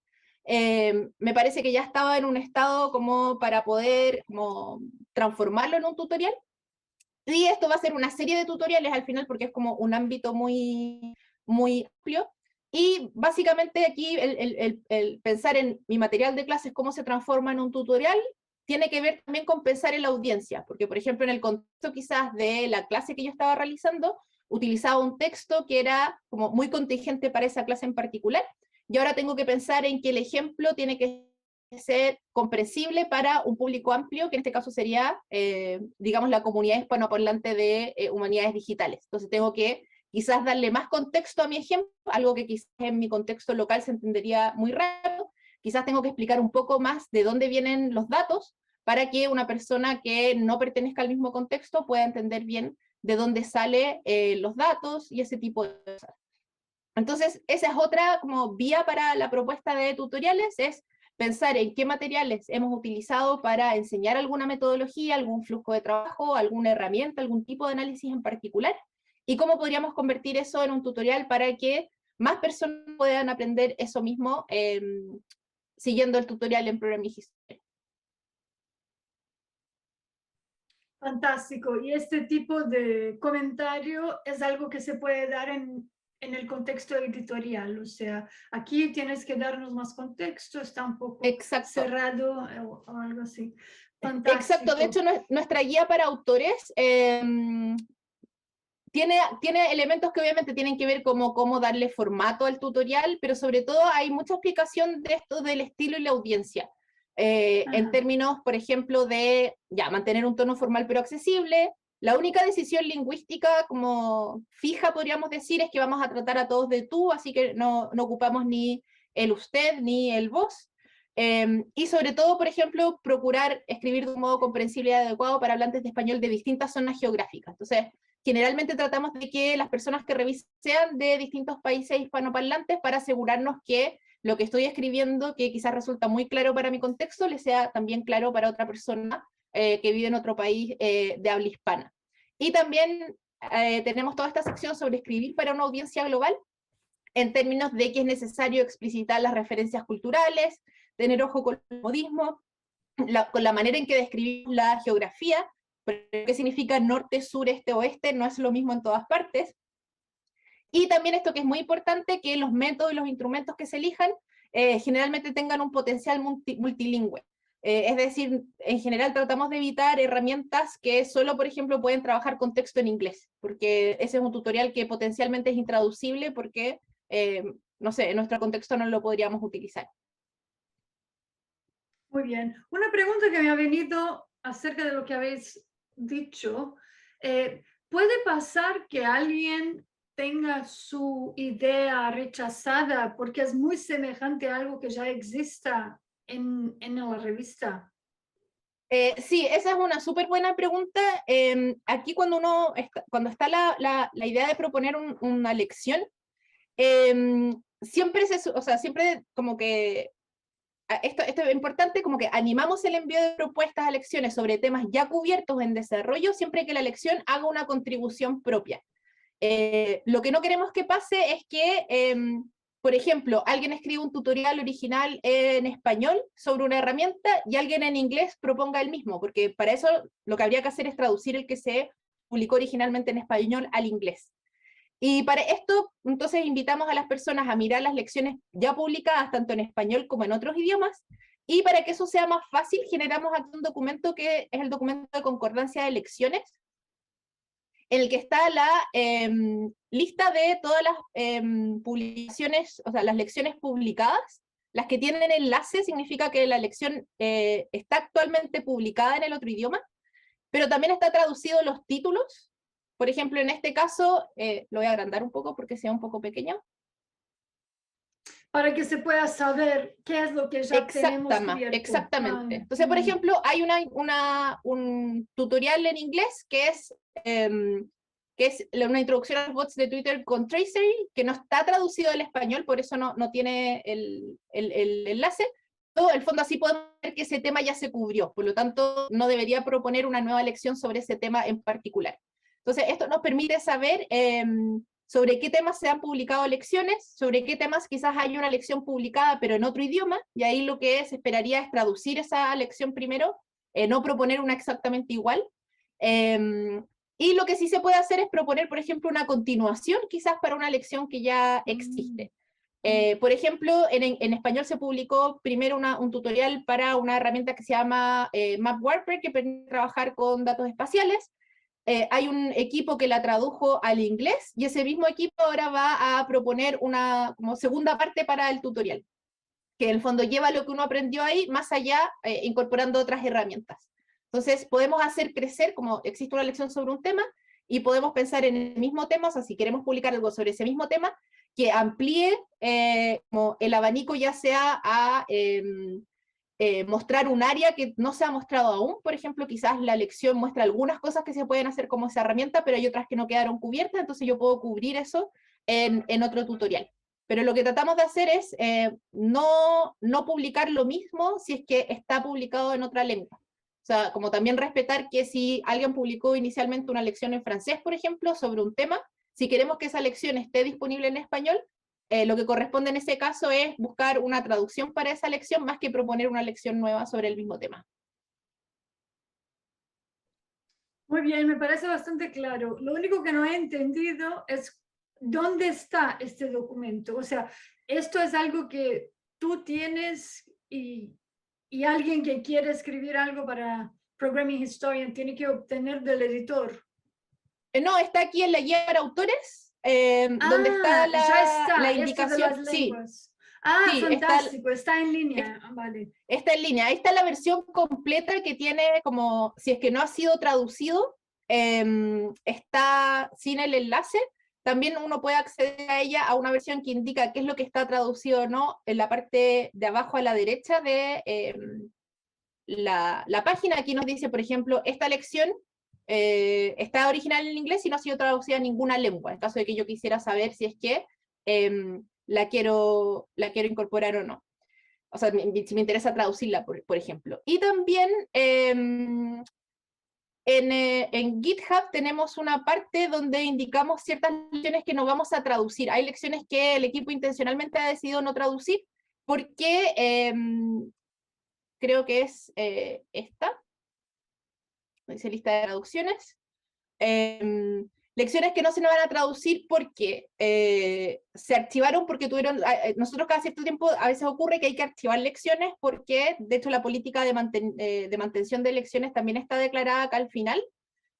Me parece que ya estaba en un estado como para poder como transformarlo en un tutorial. Y esto va a ser una serie de tutoriales al final, porque es como un ámbito muy, muy amplio, Y básicamente aquí el pensar en mi material de clases, cómo se transforma en un tutorial, tiene que ver también con pensar en la audiencia, porque por ejemplo en el contexto quizás de la clase que yo estaba realizando, utilizaba un texto que era como muy contingente para esa clase en particular, y ahora tengo que pensar en que el ejemplo tiene que ser comprensible para un público amplio, que en este caso sería, digamos, la comunidad hispanoparlante de humanidades digitales. Entonces tengo que quizás darle más contexto a mi ejemplo, algo que quizás en mi contexto local se entendería muy rápido, quizás tengo que explicar un poco más de dónde vienen los datos, para que una persona que no pertenezca al mismo contexto pueda entender bien de dónde salen los datos y ese tipo de cosas. Entonces, esa es otra como vía para la propuesta de tutoriales, es pensar en qué materiales hemos utilizado para enseñar alguna metodología, algún flujo de trabajo, alguna herramienta, algún tipo de análisis en particular, y cómo podríamos convertir eso en un tutorial para que más personas puedan aprender eso mismo siguiendo el tutorial en Programming History. Fantástico. Y este tipo de comentario es algo que se puede dar en el contexto editorial. O sea, aquí tienes que darnos más contexto, está un poco Exacto. cerrado o algo así. Exacto. Fantástico. De hecho, nuestra guía para autores tiene elementos que obviamente tienen que ver como cómo darle formato al tutorial, pero sobre todo hay mucha explicación de esto del estilo y la audiencia. En términos, por ejemplo, de mantener un tono formal pero accesible. La única decisión lingüística como fija, podríamos decir, es que vamos a tratar a todos de tú, así que no ocupamos ni el usted ni el vos. Y sobre todo, por ejemplo, procurar escribir de un modo comprensible y adecuado para hablantes de español de distintas zonas geográficas. Entonces, generalmente tratamos de que las personas que revisen sean de distintos países hispanoparlantes para asegurarnos que lo que estoy escribiendo, que quizás resulta muy claro para mi contexto, le sea también claro para otra persona que vive en otro país de habla hispana. Y también tenemos toda esta sección sobre escribir para una audiencia global, en términos de que es necesario explicitar las referencias culturales, tener ojo con el modismo, con la manera en que describimos la geografía, qué significa norte, sur, este, oeste, no es lo mismo en todas partes. Y también esto que es muy importante, que los métodos y los instrumentos que se elijan generalmente tengan un potencial multilingüe. Es decir, en general tratamos de evitar herramientas que solo, por ejemplo, pueden trabajar con texto en inglés, porque ese es un tutorial que potencialmente es intraducible porque, no sé, en nuestro contexto no lo podríamos utilizar. Muy bien. Una pregunta que me ha venido acerca de lo que habéis dicho. ¿Puede pasar que alguien tenga su idea rechazada porque es muy semejante a algo que ya exista en la revista? Sí, esa es una súper buena pregunta. Aquí cuando está la idea de proponer una lección, siempre siempre como que esto es importante, como que animamos el envío de propuestas a lecciones sobre temas ya cubiertos en desarrollo, siempre que la lección haga una contribución propia. Lo que no queremos que pase es que, por ejemplo, alguien escribe un tutorial original en español sobre una herramienta y alguien en inglés proponga el mismo, porque para eso lo que habría que hacer es traducir el que se publicó originalmente en español al inglés. Y para esto, entonces, invitamos a las personas a mirar las lecciones ya publicadas, tanto en español como en otros idiomas, y para que eso sea más fácil, generamos aquí un documento que es el documento de concordancia de lecciones, en el que está la lista de todas las publicaciones, o sea, las lecciones publicadas. Las que tienen enlace significa que la lección está actualmente publicada en el otro idioma, pero también está traducido los títulos. Por ejemplo, en este caso, lo voy a agrandar un poco porque sea un poco pequeño. Para que se pueda saber qué es lo que ya tenemos cubierto. Exactamente. Entonces, por ejemplo, hay un tutorial en inglés que es una introducción a los bots de Twitter con Tracery, que no está traducido al español, por eso no tiene el enlace. Todo el fondo así podemos ver que ese tema ya se cubrió, por lo tanto no debería proponer una nueva lección sobre ese tema en particular. Entonces, esto nos permite saber sobre qué temas se han publicado lecciones, sobre qué temas quizás hay una lección publicada pero en otro idioma, y ahí lo que se esperaría es traducir esa lección primero, no proponer una exactamente igual. Y lo que sí se puede hacer es proponer, por ejemplo, una continuación quizás para una lección que ya existe. Por ejemplo, en español se publicó primero un tutorial para una herramienta que se llama MapWarper, que permite trabajar con datos espaciales. Hay un equipo que la tradujo al inglés, y ese mismo equipo ahora va a proponer una como segunda parte para el tutorial, que en el fondo lleva lo que uno aprendió ahí, más allá, incorporando otras herramientas. Entonces, podemos hacer crecer, como existe una lección sobre un tema, y podemos pensar en el mismo tema, o sea, si queremos publicar algo sobre ese mismo tema, que amplíe como el abanico, ya sea a mostrar un área que no se ha mostrado aún. Por ejemplo, quizás la lección muestra algunas cosas que se pueden hacer como esa herramienta, pero hay otras que no quedaron cubiertas, entonces yo puedo cubrir eso en otro tutorial. Pero lo que tratamos de hacer es no publicar lo mismo si es que está publicado en otra lengua. O sea, como también respetar que si alguien publicó inicialmente una lección en francés, por ejemplo, sobre un tema, si queremos que esa lección esté disponible en español, lo que corresponde en ese caso es buscar una traducción para esa lección, más que proponer una lección nueva sobre el mismo tema. Muy bien, me parece bastante claro. Lo único que no he entendido es dónde está este documento. O sea, esto es algo que tú tienes y alguien que quiere escribir algo para Programming Historian tiene que obtener del editor. No, está aquí en la guía para autores, donde está ya está, la esto de indicación. las Sí, lenguas. sí, Fantástico, está en línea. Vale. está en línea. Ahí está la versión completa que tiene como, si es que no ha sido traducido, está sin el enlace. También uno puede acceder a ella, a una versión que indica qué es lo que está traducido o no, en la parte de abajo a la derecha de la página. Aquí nos dice, por ejemplo, esta lección está original en inglés y no ha sido traducida a ninguna lengua, en caso de que yo quisiera saber si es que la quiero incorporar o no. O sea, si me interesa traducirla, por ejemplo. Y también en GitHub tenemos una parte donde indicamos ciertas lecciones que no vamos a traducir. Hay lecciones que el equipo intencionalmente ha decidido no traducir porque creo que es esta, dice lista de traducciones. Lecciones que no se nos van a traducir porque se archivaron, porque tuvieron, nosotros cada cierto tiempo a veces ocurre que hay que archivar lecciones, porque de hecho la política de mantención de lecciones también está declarada acá al final.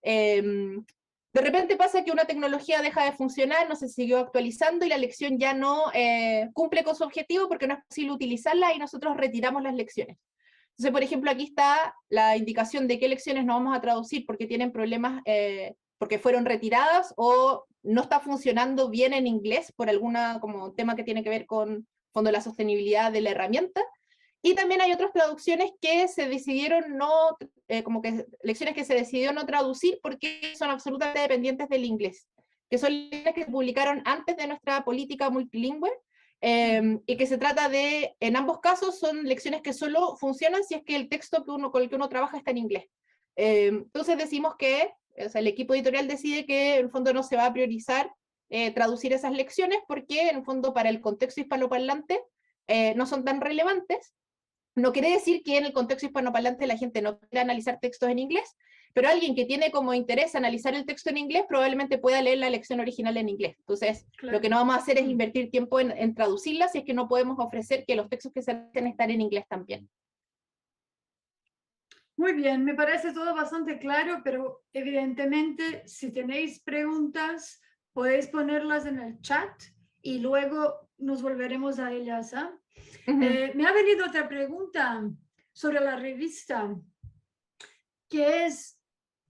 De repente pasa que una tecnología deja de funcionar, no se siguió actualizando y la lección ya no cumple con su objetivo porque no es posible utilizarla y nosotros retiramos las lecciones. Entonces, por ejemplo, aquí está la indicación de qué lecciones no vamos a traducir porque tienen problemas, porque fueron retiradas o no está funcionando bien en inglés por alguna como tema que tiene que ver con fondo la sostenibilidad de la herramienta. Y también hay otras traducciones que se decidieron no, como que lecciones que se decidió no traducir porque son absolutamente dependientes del inglés, que son lecciones que se publicaron antes de nuestra política multilingüe, y que se trata de, en ambos casos, son lecciones que solo funcionan si es que el texto con el que uno trabaja está en inglés. Entonces decimos que, o sea, el equipo editorial decide que en el fondo no se va a priorizar traducir esas lecciones porque en el fondo para el contexto hispanoparlante no son tan relevantes. No quiere decir que en el contexto hispanoparlante la gente no quiera analizar textos en inglés, pero alguien que tiene como interés analizar el texto en inglés probablemente pueda leer la lección original en inglés. Entonces, claro, lo que no vamos a hacer es invertir tiempo en traducirla si es que no podemos ofrecer que los textos que se hacen están en inglés también. Muy bien, me parece todo bastante claro, pero evidentemente si tenéis preguntas podéis ponerlas en el chat y luego nos volveremos a ellas. Me ha venido otra pregunta sobre la revista, que es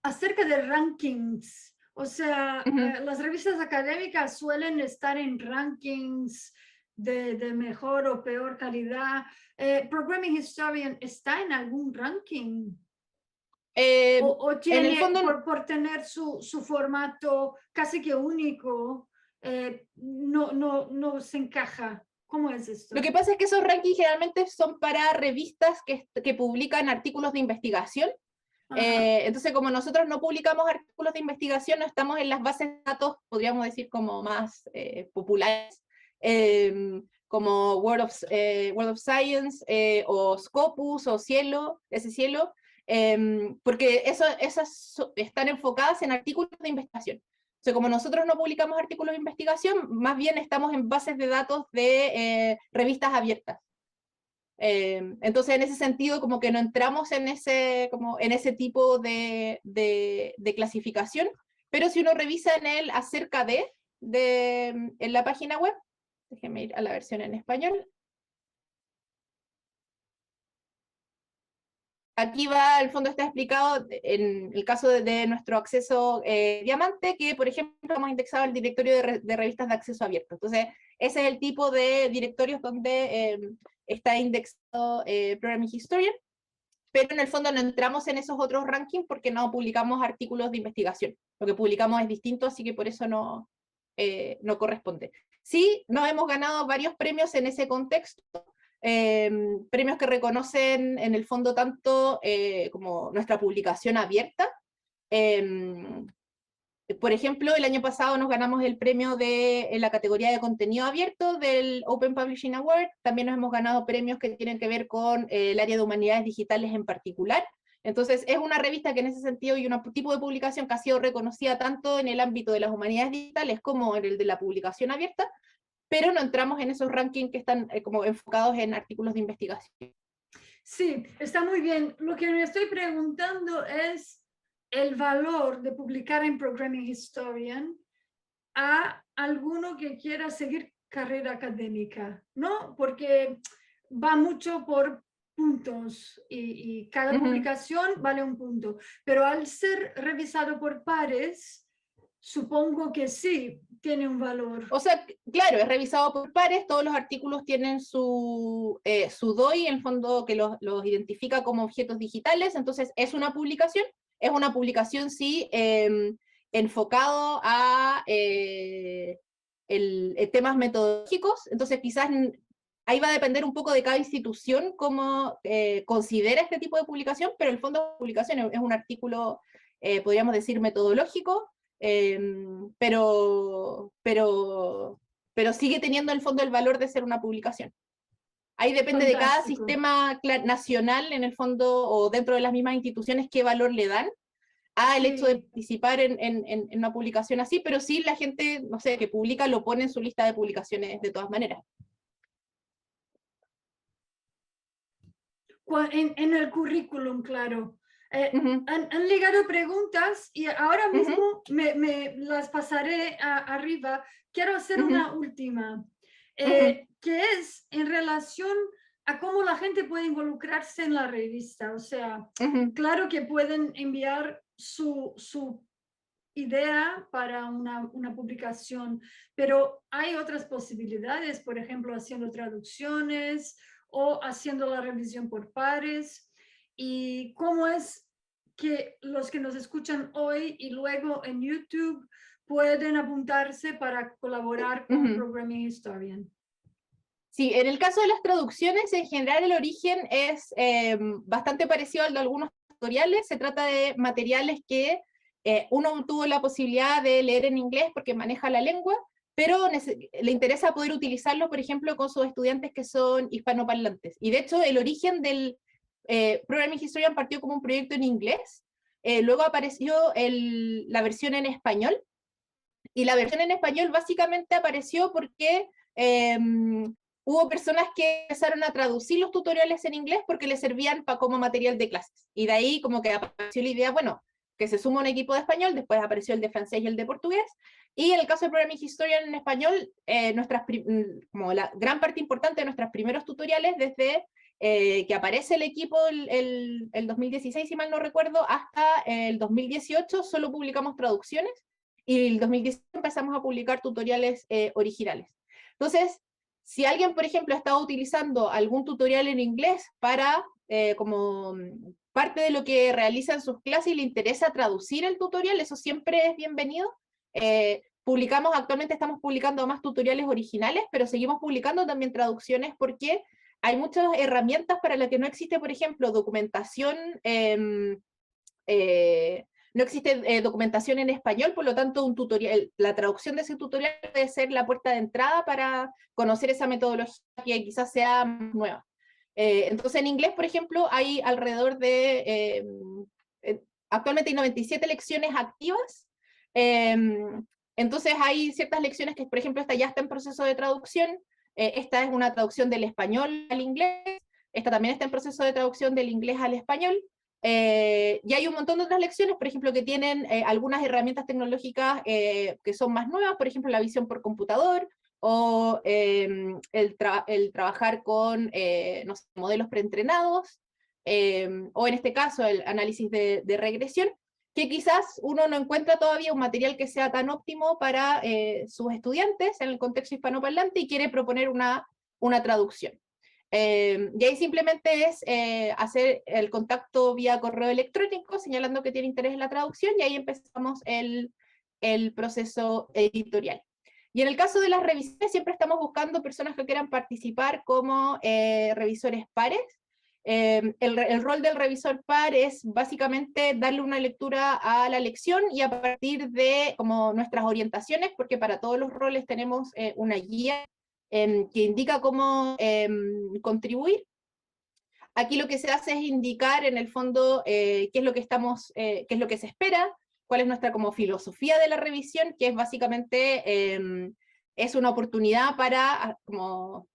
acerca de rankings. O sea, las revistas académicas suelen estar en rankings de mejor o peor calidad. Programming Historian está en algún ranking. O tiene, en el fondo, por tener su formato casi que único, no se encaja. ¿Cómo es esto? Lo que pasa es que esos rankings generalmente son para revistas que publican artículos de investigación. Entonces, como nosotros no publicamos artículos de investigación, no estamos en las bases de datos, podríamos decir, como más populares, como World of Science, o Scopus, o Cielo, porque esas están enfocadas en artículos de investigación. O sea, como nosotros no publicamos artículos de investigación, más bien estamos en bases de datos de revistas abiertas. Entonces, en ese sentido, como que no entramos en ese tipo de clasificación, pero si uno revisa en el acerca en la página web, déjenme ir a la versión en español. Aquí va, al fondo está explicado en el caso de nuestro acceso diamante, que por ejemplo hemos indexado el directorio de revistas de acceso abierto. Entonces, ese es el tipo de directorios donde está indexado Programming Historian, pero en el fondo no entramos en esos otros rankings porque no publicamos artículos de investigación. Lo que publicamos es distinto, así que por eso no corresponde. Sí, nos hemos ganado varios premios en ese contexto, premios que reconocen en el fondo tanto como nuestra publicación abierta. Por ejemplo, el año pasado nos ganamos el premio en la categoría de contenido abierto del Open Publishing Award. También nos hemos ganado premios que tienen que ver con el área de humanidades digitales en particular. Entonces, es una revista que en ese sentido y un tipo de publicación que ha sido reconocida tanto en el ámbito de las humanidades digitales como en el de la publicación abierta, pero no entramos en esos rankings que están como enfocados en artículos de investigación. Sí, está muy bien. Lo que me estoy preguntando es el valor de publicar en Programming Historian a alguno que quiera seguir carrera académica, ¿no? Porque va mucho por puntos y cada publicación vale un punto, pero al ser revisado por pares, supongo que sí tiene un valor. O sea, claro, es revisado por pares, todos los artículos tienen su DOI, en el fondo que los identifica como objetos digitales, entonces es una publicación sí, enfocado a temas metodológicos, entonces quizás ahí va a depender un poco de cada institución cómo considera este tipo de publicación, pero el fondo de publicación es un artículo, podríamos decir, metodológico, pero sigue teniendo en el fondo el valor de ser una publicación. Ahí depende de cada sistema nacional, en el fondo, o dentro de las mismas instituciones, qué valor le dan al hecho de participar en una publicación así, pero sí la gente, no sé, que publica lo pone en su lista de publicaciones de todas maneras. En el currículum, claro. Han llegado preguntas y ahora mismo me las pasaré arriba. Quiero hacer una última, que es en relación a cómo la gente puede involucrarse en la revista. O sea, claro que pueden enviar su idea para una publicación, pero hay otras posibilidades, por ejemplo, haciendo traducciones o haciendo la revisión por pares. ¿Y cómo es que los que nos escuchan hoy y luego en YouTube pueden apuntarse para colaborar con Programming Historian? Sí, en el caso de las traducciones, en general el origen es bastante parecido al de algunos tutoriales. Se trata de materiales que uno tuvo la posibilidad de leer en inglés porque maneja la lengua, pero le interesa poder utilizarlo, por ejemplo, con sus estudiantes que son hispanoparlantes. Y de hecho, el origen del Programming Historian partió como un proyecto en inglés, luego apareció la versión en español, y la versión en español básicamente apareció porque hubo personas que empezaron a traducir los tutoriales en inglés porque les servían como material de clases. Y de ahí como que apareció la idea, bueno, que se suma un equipo de español, después apareció el de francés y el de portugués, y en el caso de Programming Historian en español, como la gran parte importante de nuestros primeros tutoriales, desde que aparece el equipo el 2016, si mal no recuerdo, hasta el 2018, solo publicamos traducciones, y el 2018 empezamos a publicar tutoriales originales. Entonces, si alguien, por ejemplo, estaba utilizando algún tutorial en inglés para como parte de lo que realiza en sus clases y le interesa traducir el tutorial, eso siempre es bienvenido. Actualmente estamos publicando más tutoriales originales, pero seguimos publicando también traducciones porque hay muchas herramientas para las que no existe, por ejemplo, documentación, no existe documentación en español, por lo tanto un tutorial, la traducción de ese tutorial puede ser la puerta de entrada para conocer esa metodología que quizás sea nueva. Entonces en inglés, por ejemplo, hay alrededor de, actualmente hay 97 lecciones activas, Entonces hay ciertas lecciones que, por ejemplo, esta ya está en proceso de traducción, esta es una traducción del español al inglés, esta también está en proceso de traducción del inglés al español, y hay un montón de otras lecciones, por ejemplo, que tienen algunas herramientas tecnológicas que son más nuevas, por ejemplo, la visión por computador, o el trabajar con no sé, modelos preentrenados, o en este caso el análisis de regresión, que quizás uno no encuentra todavía un material que sea tan óptimo para sus estudiantes en el contexto hispanoparlante y quiere proponer una traducción. Y ahí simplemente es hacer el contacto vía correo electrónico, señalando que tiene interés en la traducción, y ahí empezamos el proceso editorial. Y en el caso de las revisiones, siempre estamos buscando personas que quieran participar como revisores pares. El rol del revisor par es básicamente darle una lectura a la lección y a partir de como nuestras orientaciones, porque para todos los roles tenemos una guía que indica cómo contribuir. Aquí lo que se hace es indicar en el fondo qué es lo que qué es lo que se espera, cuál es nuestra como filosofía de la revisión, que es básicamente es una oportunidad para como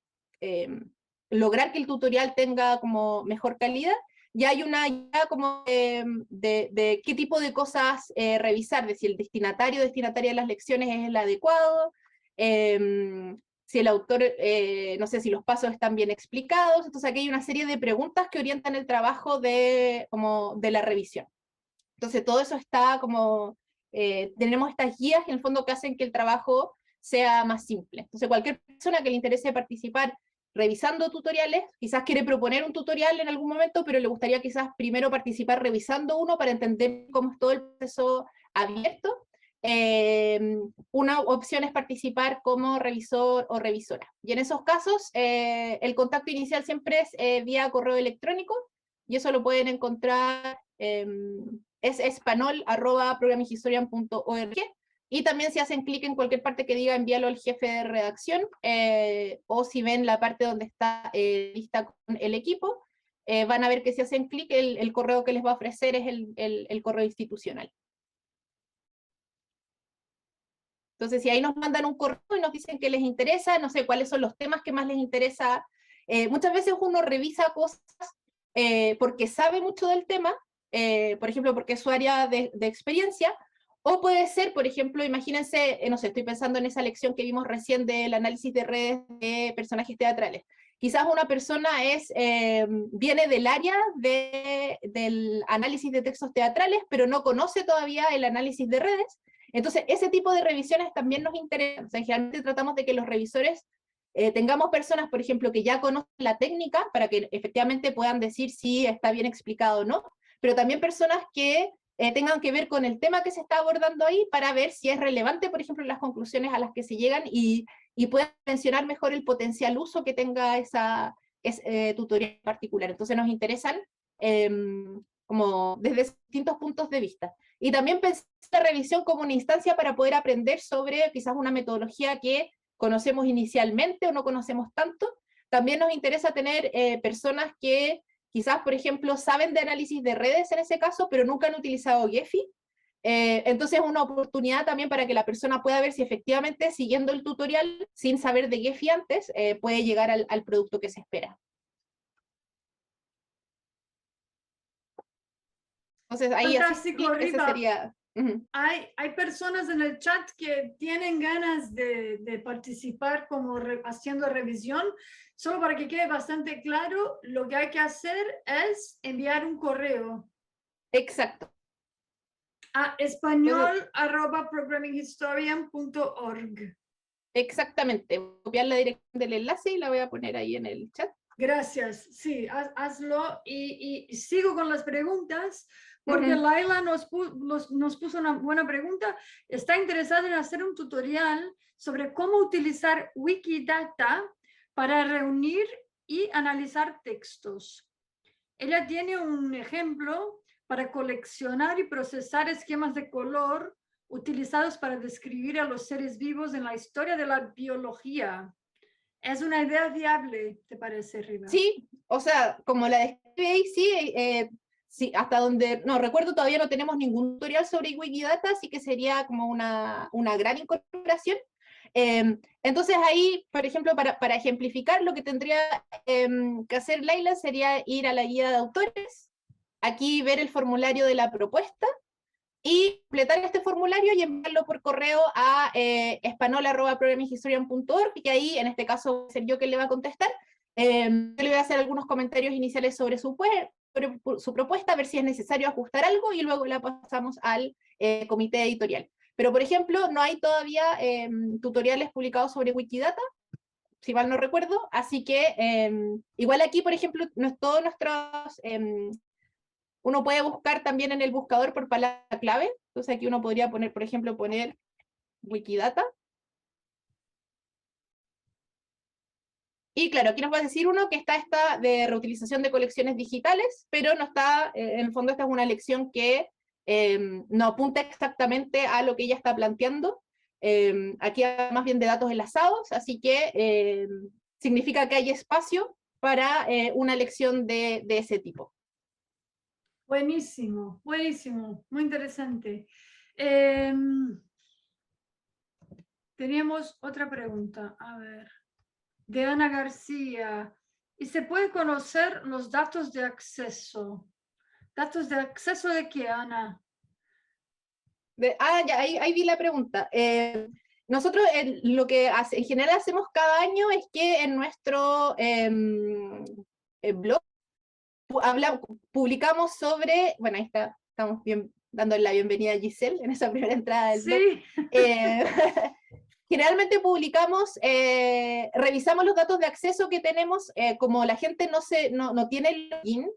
lograr que el tutorial tenga como mejor calidad, y hay una guía como de qué tipo de cosas revisar, de si el destinataria de las lecciones es el adecuado, si el autor, no sé, si los pasos están bien explicados. Entonces aquí hay una serie de preguntas que orientan el trabajo como de la revisión. Entonces todo eso está como, tenemos estas guías en el fondo que hacen que el trabajo sea más simple. Entonces cualquier persona que le interese participar revisando tutoriales, quizás quiere proponer un tutorial en algún momento, pero le gustaría quizás primero participar revisando uno para entender cómo es todo el proceso abierto. Una opción es participar como revisor o revisora. Y en esos casos, el contacto inicial siempre es vía correo electrónico, y eso lo pueden encontrar, es espanol@programinghistorian.org, y también si hacen clic en cualquier parte que diga envíalo al jefe de redacción, o si ven la parte donde está lista con el equipo, van a ver que si hacen clic, el correo que les va a ofrecer es el correo institucional. Entonces, si ahí nos mandan un correo y nos dicen que les interesa, no sé, cuáles son los temas que más les interesa, muchas veces uno revisa cosas porque sabe mucho del tema, por ejemplo, porque es su área de experiencia, o puede ser, por ejemplo, imagínense, no sé, estoy pensando en esa lección que vimos recién del análisis de redes de personajes teatrales. Quizás una persona viene del área del análisis de textos teatrales, pero no conoce todavía el análisis de redes. Entonces, ese tipo de revisiones también nos interesan. O sea, generalmente tratamos de que los revisores tengamos personas, por ejemplo, que ya conocen la técnica para que efectivamente puedan decir si está bien explicado o no, pero también personas que tengan que ver con el tema que se está abordando ahí para ver si es relevante, por ejemplo, las conclusiones a las que se llegan y puedan mencionar mejor el potencial uso que tenga ese tutorial en particular. Entonces nos interesan como desde distintos puntos de vista. Y también pensé la revisión como una instancia para poder aprender sobre quizás una metodología que conocemos inicialmente o no conocemos tanto. También nos interesa tener personas que quizás, por ejemplo, saben de análisis de redes en ese caso, pero nunca han utilizado Gephi. Entonces es una oportunidad también para que la persona pueda ver si efectivamente, siguiendo el tutorial, sin saber de Gephi antes, puede llegar al producto que se espera. Entonces ahí Fantástico, así, ese sería... Hay personas en el chat que tienen ganas de participar como haciendo revisión. Solo para que quede bastante claro, lo que hay que hacer es enviar un correo. Exacto. A español@programminghistorian.org. Exactamente. Voy a copiar la dirección del enlace y la voy a poner ahí en el chat. Gracias. Sí, hazlo y sigo con las preguntas. Porque Laila nos puso una buena pregunta. Está interesada en hacer un tutorial sobre cómo utilizar Wikidata para reunir y analizar textos. Ella tiene un ejemplo para coleccionar y procesar esquemas de color utilizados para describir a los seres vivos en la historia de la biología. ¿Es una idea viable, te parece, Riva? Sí, o sea, como la describe ahí, sí, sí, hasta donde, no recuerdo, todavía no tenemos ningún tutorial sobre Wikidata, así que sería como una gran incorporación. Entonces ahí, por ejemplo, para ejemplificar, lo que tendría que hacer Laila sería ir a la guía de autores, aquí ver el formulario de la propuesta, y completar este formulario y enviarlo por correo a espanol@programminghistorian.org, y ahí, en este caso, voy a ser yo quien le va a contestar. Yo le voy a hacer algunos comentarios iniciales sobre su propuesta, a ver si es necesario ajustar algo, y luego la pasamos al comité editorial. Pero, por ejemplo, no hay todavía tutoriales publicados sobre Wikidata, si mal no recuerdo, así que igual aquí, por ejemplo, todos nuestros... uno puede buscar también en el buscador por palabra clave. Entonces aquí uno podría poner, por ejemplo, poner Wikidata. Y claro, aquí nos va a decir uno que está esta de reutilización de colecciones digitales, pero no está, en el fondo esta es una lección que no apunta exactamente a lo que ella está planteando. Aquí hay más bien de datos enlazados, así que significa que hay espacio para una lección de ese tipo. Buenísimo, buenísimo, muy interesante. Teníamos otra pregunta, a ver, de Ana García. ¿Y se puede conocer los datos de acceso? ¿Datos de acceso de qué, Ana? Ya, ahí vi la pregunta. Nosotros lo que en general hacemos cada año es que en nuestro blog publicamos sobre, bueno, ahí está, estamos dando la bienvenida a Giselle en esa primera entrada del blog. Sí. Generalmente publicamos, revisamos los datos de acceso que tenemos, como la gente no tiene el login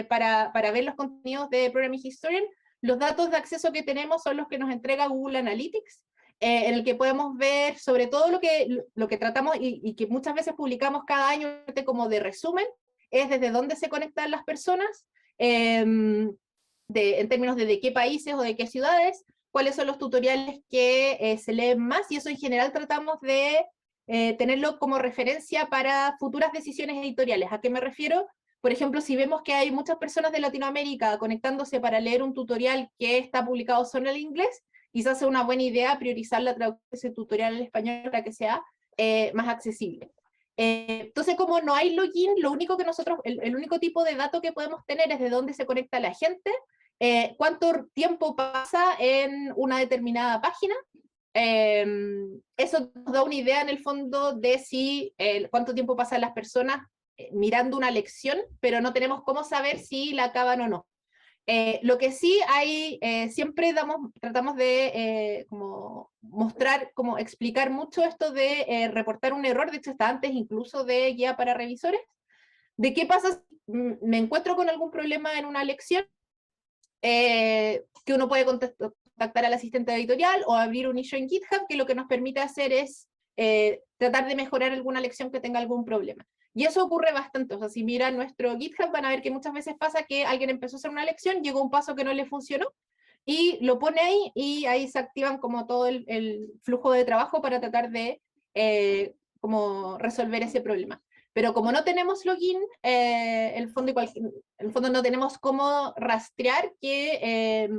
para ver los contenidos de Programming Historian. Los datos de acceso que tenemos son los que nos entrega Google Analytics, en el que podemos ver sobre todo lo que tratamos y que muchas veces publicamos cada año como de resumen, es desde dónde se conectan las personas, en términos de qué países o de qué ciudades, cuáles son los tutoriales que se leen más, y eso en general tratamos de tenerlo como referencia para futuras decisiones editoriales. ¿A qué me refiero? Por ejemplo, si vemos que hay muchas personas de Latinoamérica conectándose para leer un tutorial que está publicado solo en inglés, quizás sea una buena idea priorizar la traducción de ese tutorial en español para que sea más accesible. Entonces, como no hay login, lo único que nosotros, el único tipo de dato que podemos tener es de dónde se conecta la gente, cuánto tiempo pasa en una determinada página. Eso nos da una idea en el fondo de si cuánto tiempo pasan las personas mirando una lección, pero no tenemos cómo saber si la acaban o no. Lo que sí hay, siempre tratamos de como mostrar, como explicar mucho esto de reportar un error, de hecho está antes incluso de guía para revisores, de qué pasa si me encuentro con algún problema en una lección, que uno puede contactar al asistente editorial o abrir un issue en GitHub, que lo que nos permite hacer es tratar de mejorar alguna lección que tenga algún problema. Y eso ocurre bastante, o sea, si miran nuestro GitHub van a ver que muchas veces pasa que alguien empezó a hacer una lección, llegó un paso que no le funcionó, y lo pone ahí, y ahí se activan como todo el flujo de trabajo para tratar de como resolver ese problema. Pero como no tenemos login, el fondo no tenemos cómo rastrear qué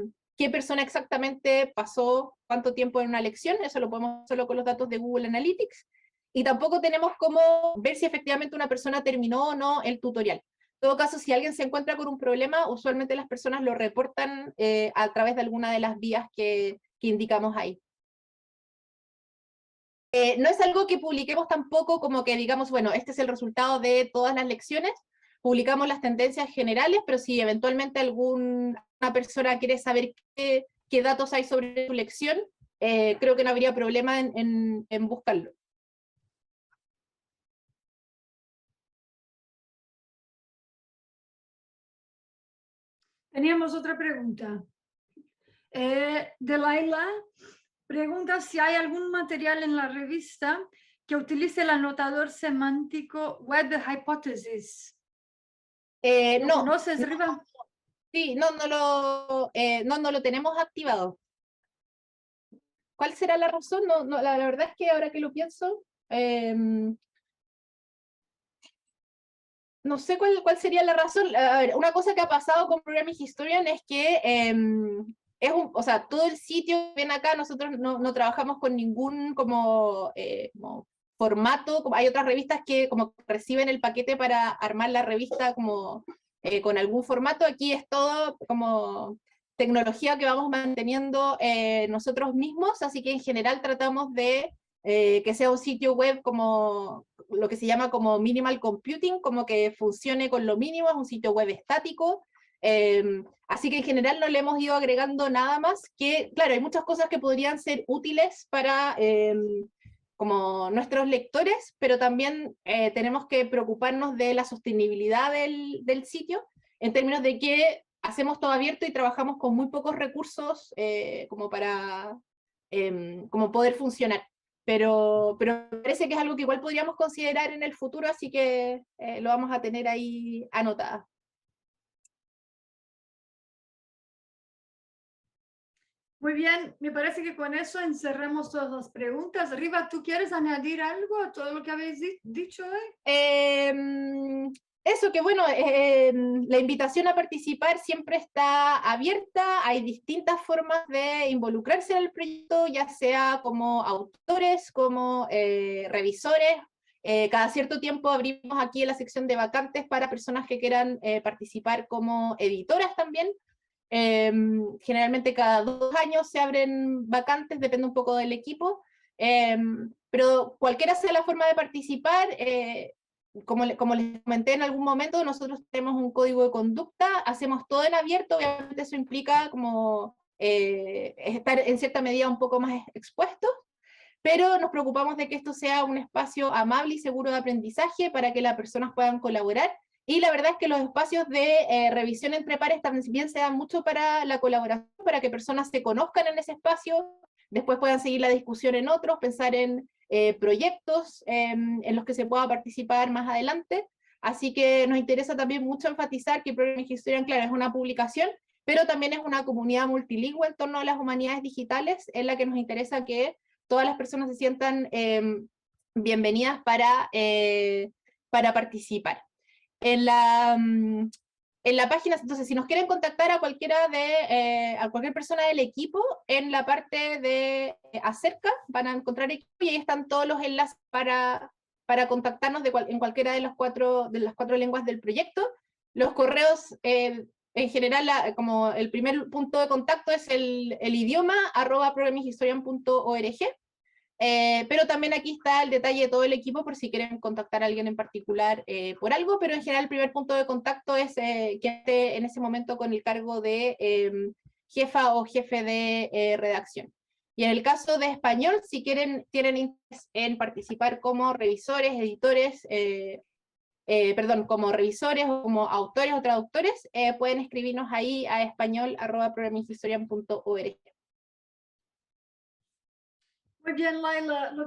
persona exactamente pasó cuánto tiempo en una lección, eso lo podemos solo con los datos de Google Analytics, y tampoco tenemos cómo ver si efectivamente una persona terminó o no el tutorial. En todo caso, si alguien se encuentra con un problema, usualmente las personas lo reportan a través de alguna de las vías que indicamos ahí. No es algo que publiquemos tampoco como que digamos, bueno, este es el resultado de todas las lecciones, publicamos las tendencias generales, pero si eventualmente alguna persona quiere saber qué datos hay sobre su lección, creo que no habría problema en buscarlo. Teníamos otra pregunta. De Laila, pregunta si hay algún material en la revista que utilice el anotador semántico Web Hypothesis. ¿Lo No, conoces, Riva? sí, no lo tenemos activado. ¿Cuál será la razón? La verdad es que ahora que lo pienso, no sé cuál sería la razón. A ver, una cosa que ha pasado con Programming Historian es que o sea, todo el sitio, ven acá, nosotros no trabajamos con ningún como formato, como hay otras revistas que como reciben el paquete para armar la revista como con algún formato. Aquí es todo como tecnología que vamos manteniendo nosotros mismos, así que en general tratamos de que sea un sitio web como lo que se llama como minimal computing, como que funcione con lo mínimo, es un sitio web estático. Así que en general no le hemos ido agregando nada más, que claro, hay muchas cosas que podrían ser útiles para como nuestros lectores, pero también tenemos que preocuparnos de la sostenibilidad del sitio, en términos de que hacemos todo abierto y trabajamos con muy pocos recursos como para como poder funcionar. Pero me parece que es algo que igual podríamos considerar en el futuro, así que lo vamos a tener ahí anotado. Muy bien, me parece que con eso encerramos todas las preguntas. Riva, ¿tú quieres añadir algo a todo lo que habéis dicho hoy? Eso, que bueno, la invitación a participar siempre está abierta, hay distintas formas de involucrarse en el proyecto, ya sea como autores, como revisores. Cada cierto tiempo abrimos aquí en la sección de vacantes para personas que quieran participar como editoras también. Generalmente cada 2 años se abren vacantes, depende un poco del equipo, pero cualquiera sea la forma de participar, como les comenté en algún momento, nosotros tenemos un código de conducta, hacemos todo en abierto, obviamente eso implica como estar en cierta medida un poco más expuesto, pero nos preocupamos de que esto sea un espacio amable y seguro de aprendizaje para que las personas puedan colaborar. Y la verdad es que los espacios de revisión entre pares también se dan mucho para la colaboración, para que personas se conozcan en ese espacio, después puedan seguir la discusión en otros, pensar en proyectos en los que se pueda participar más adelante. Así que nos interesa también mucho enfatizar que Programming Historian, claro, es una publicación, pero también es una comunidad multilingüe en torno a las humanidades digitales, en la que nos interesa que todas las personas se sientan bienvenidas para participar. En la página, entonces, si nos quieren contactar a a cualquier persona del equipo, en la parte de acerca van a encontrar equipo y ahí están todos los enlaces para contactarnos en cualquiera de las cuatro lenguas del proyecto. Los correos, en general, como el primer punto de contacto es el idioma, @programminghistorian.org. Pero también aquí está el detalle de todo el equipo por si quieren contactar a alguien en particular por algo, pero en general el primer punto de contacto es que esté en ese momento con el cargo de jefa o jefe de redacción. Y en el caso de español, si tienen interés en participar como revisores, editores, perdón, como revisores o como autores o traductores, pueden escribirnos ahí a español@programminghistorian.org. Muy bien, Laila, lo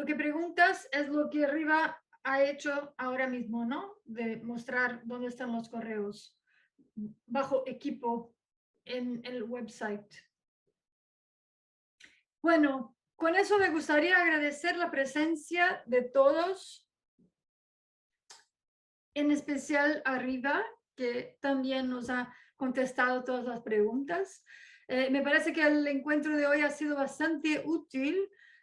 que preguntas es lo que Riva ha hecho ahora mismo, ¿no? De mostrar dónde están los correos bajo equipo en el website. Bueno, con eso me gustaría agradecer la presencia de todos, en especial a Riva, que también nos ha contestado todas las preguntas. Me parece que el encuentro de hoy ha sido bastante útil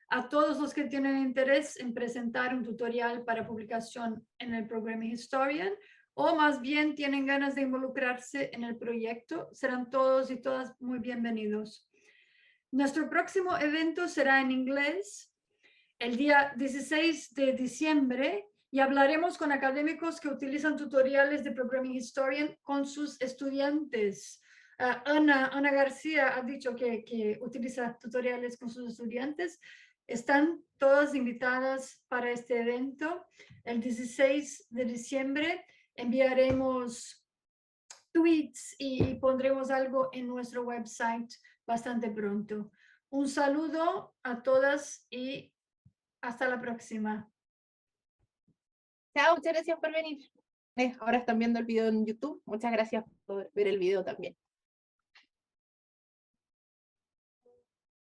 a todos los que tienen interés en presentar un tutorial para publicación en el Programming Historian, o más bien tienen ganas de involucrarse en el proyecto. Serán todos y todas muy bienvenidos. Nuestro próximo evento será en inglés el día 16 de diciembre y hablaremos con académicos que utilizan tutoriales de Programming Historian con sus estudiantes. Ana García ha dicho que utiliza tutoriales con sus estudiantes. Están todas invitadas para este evento. El 16 de diciembre enviaremos tweets y pondremos algo en nuestro website bastante pronto. Un saludo a todas y hasta la próxima. Chao, muchas gracias por venir. Ahora están viendo el video en YouTube. Muchas gracias por ver el video también.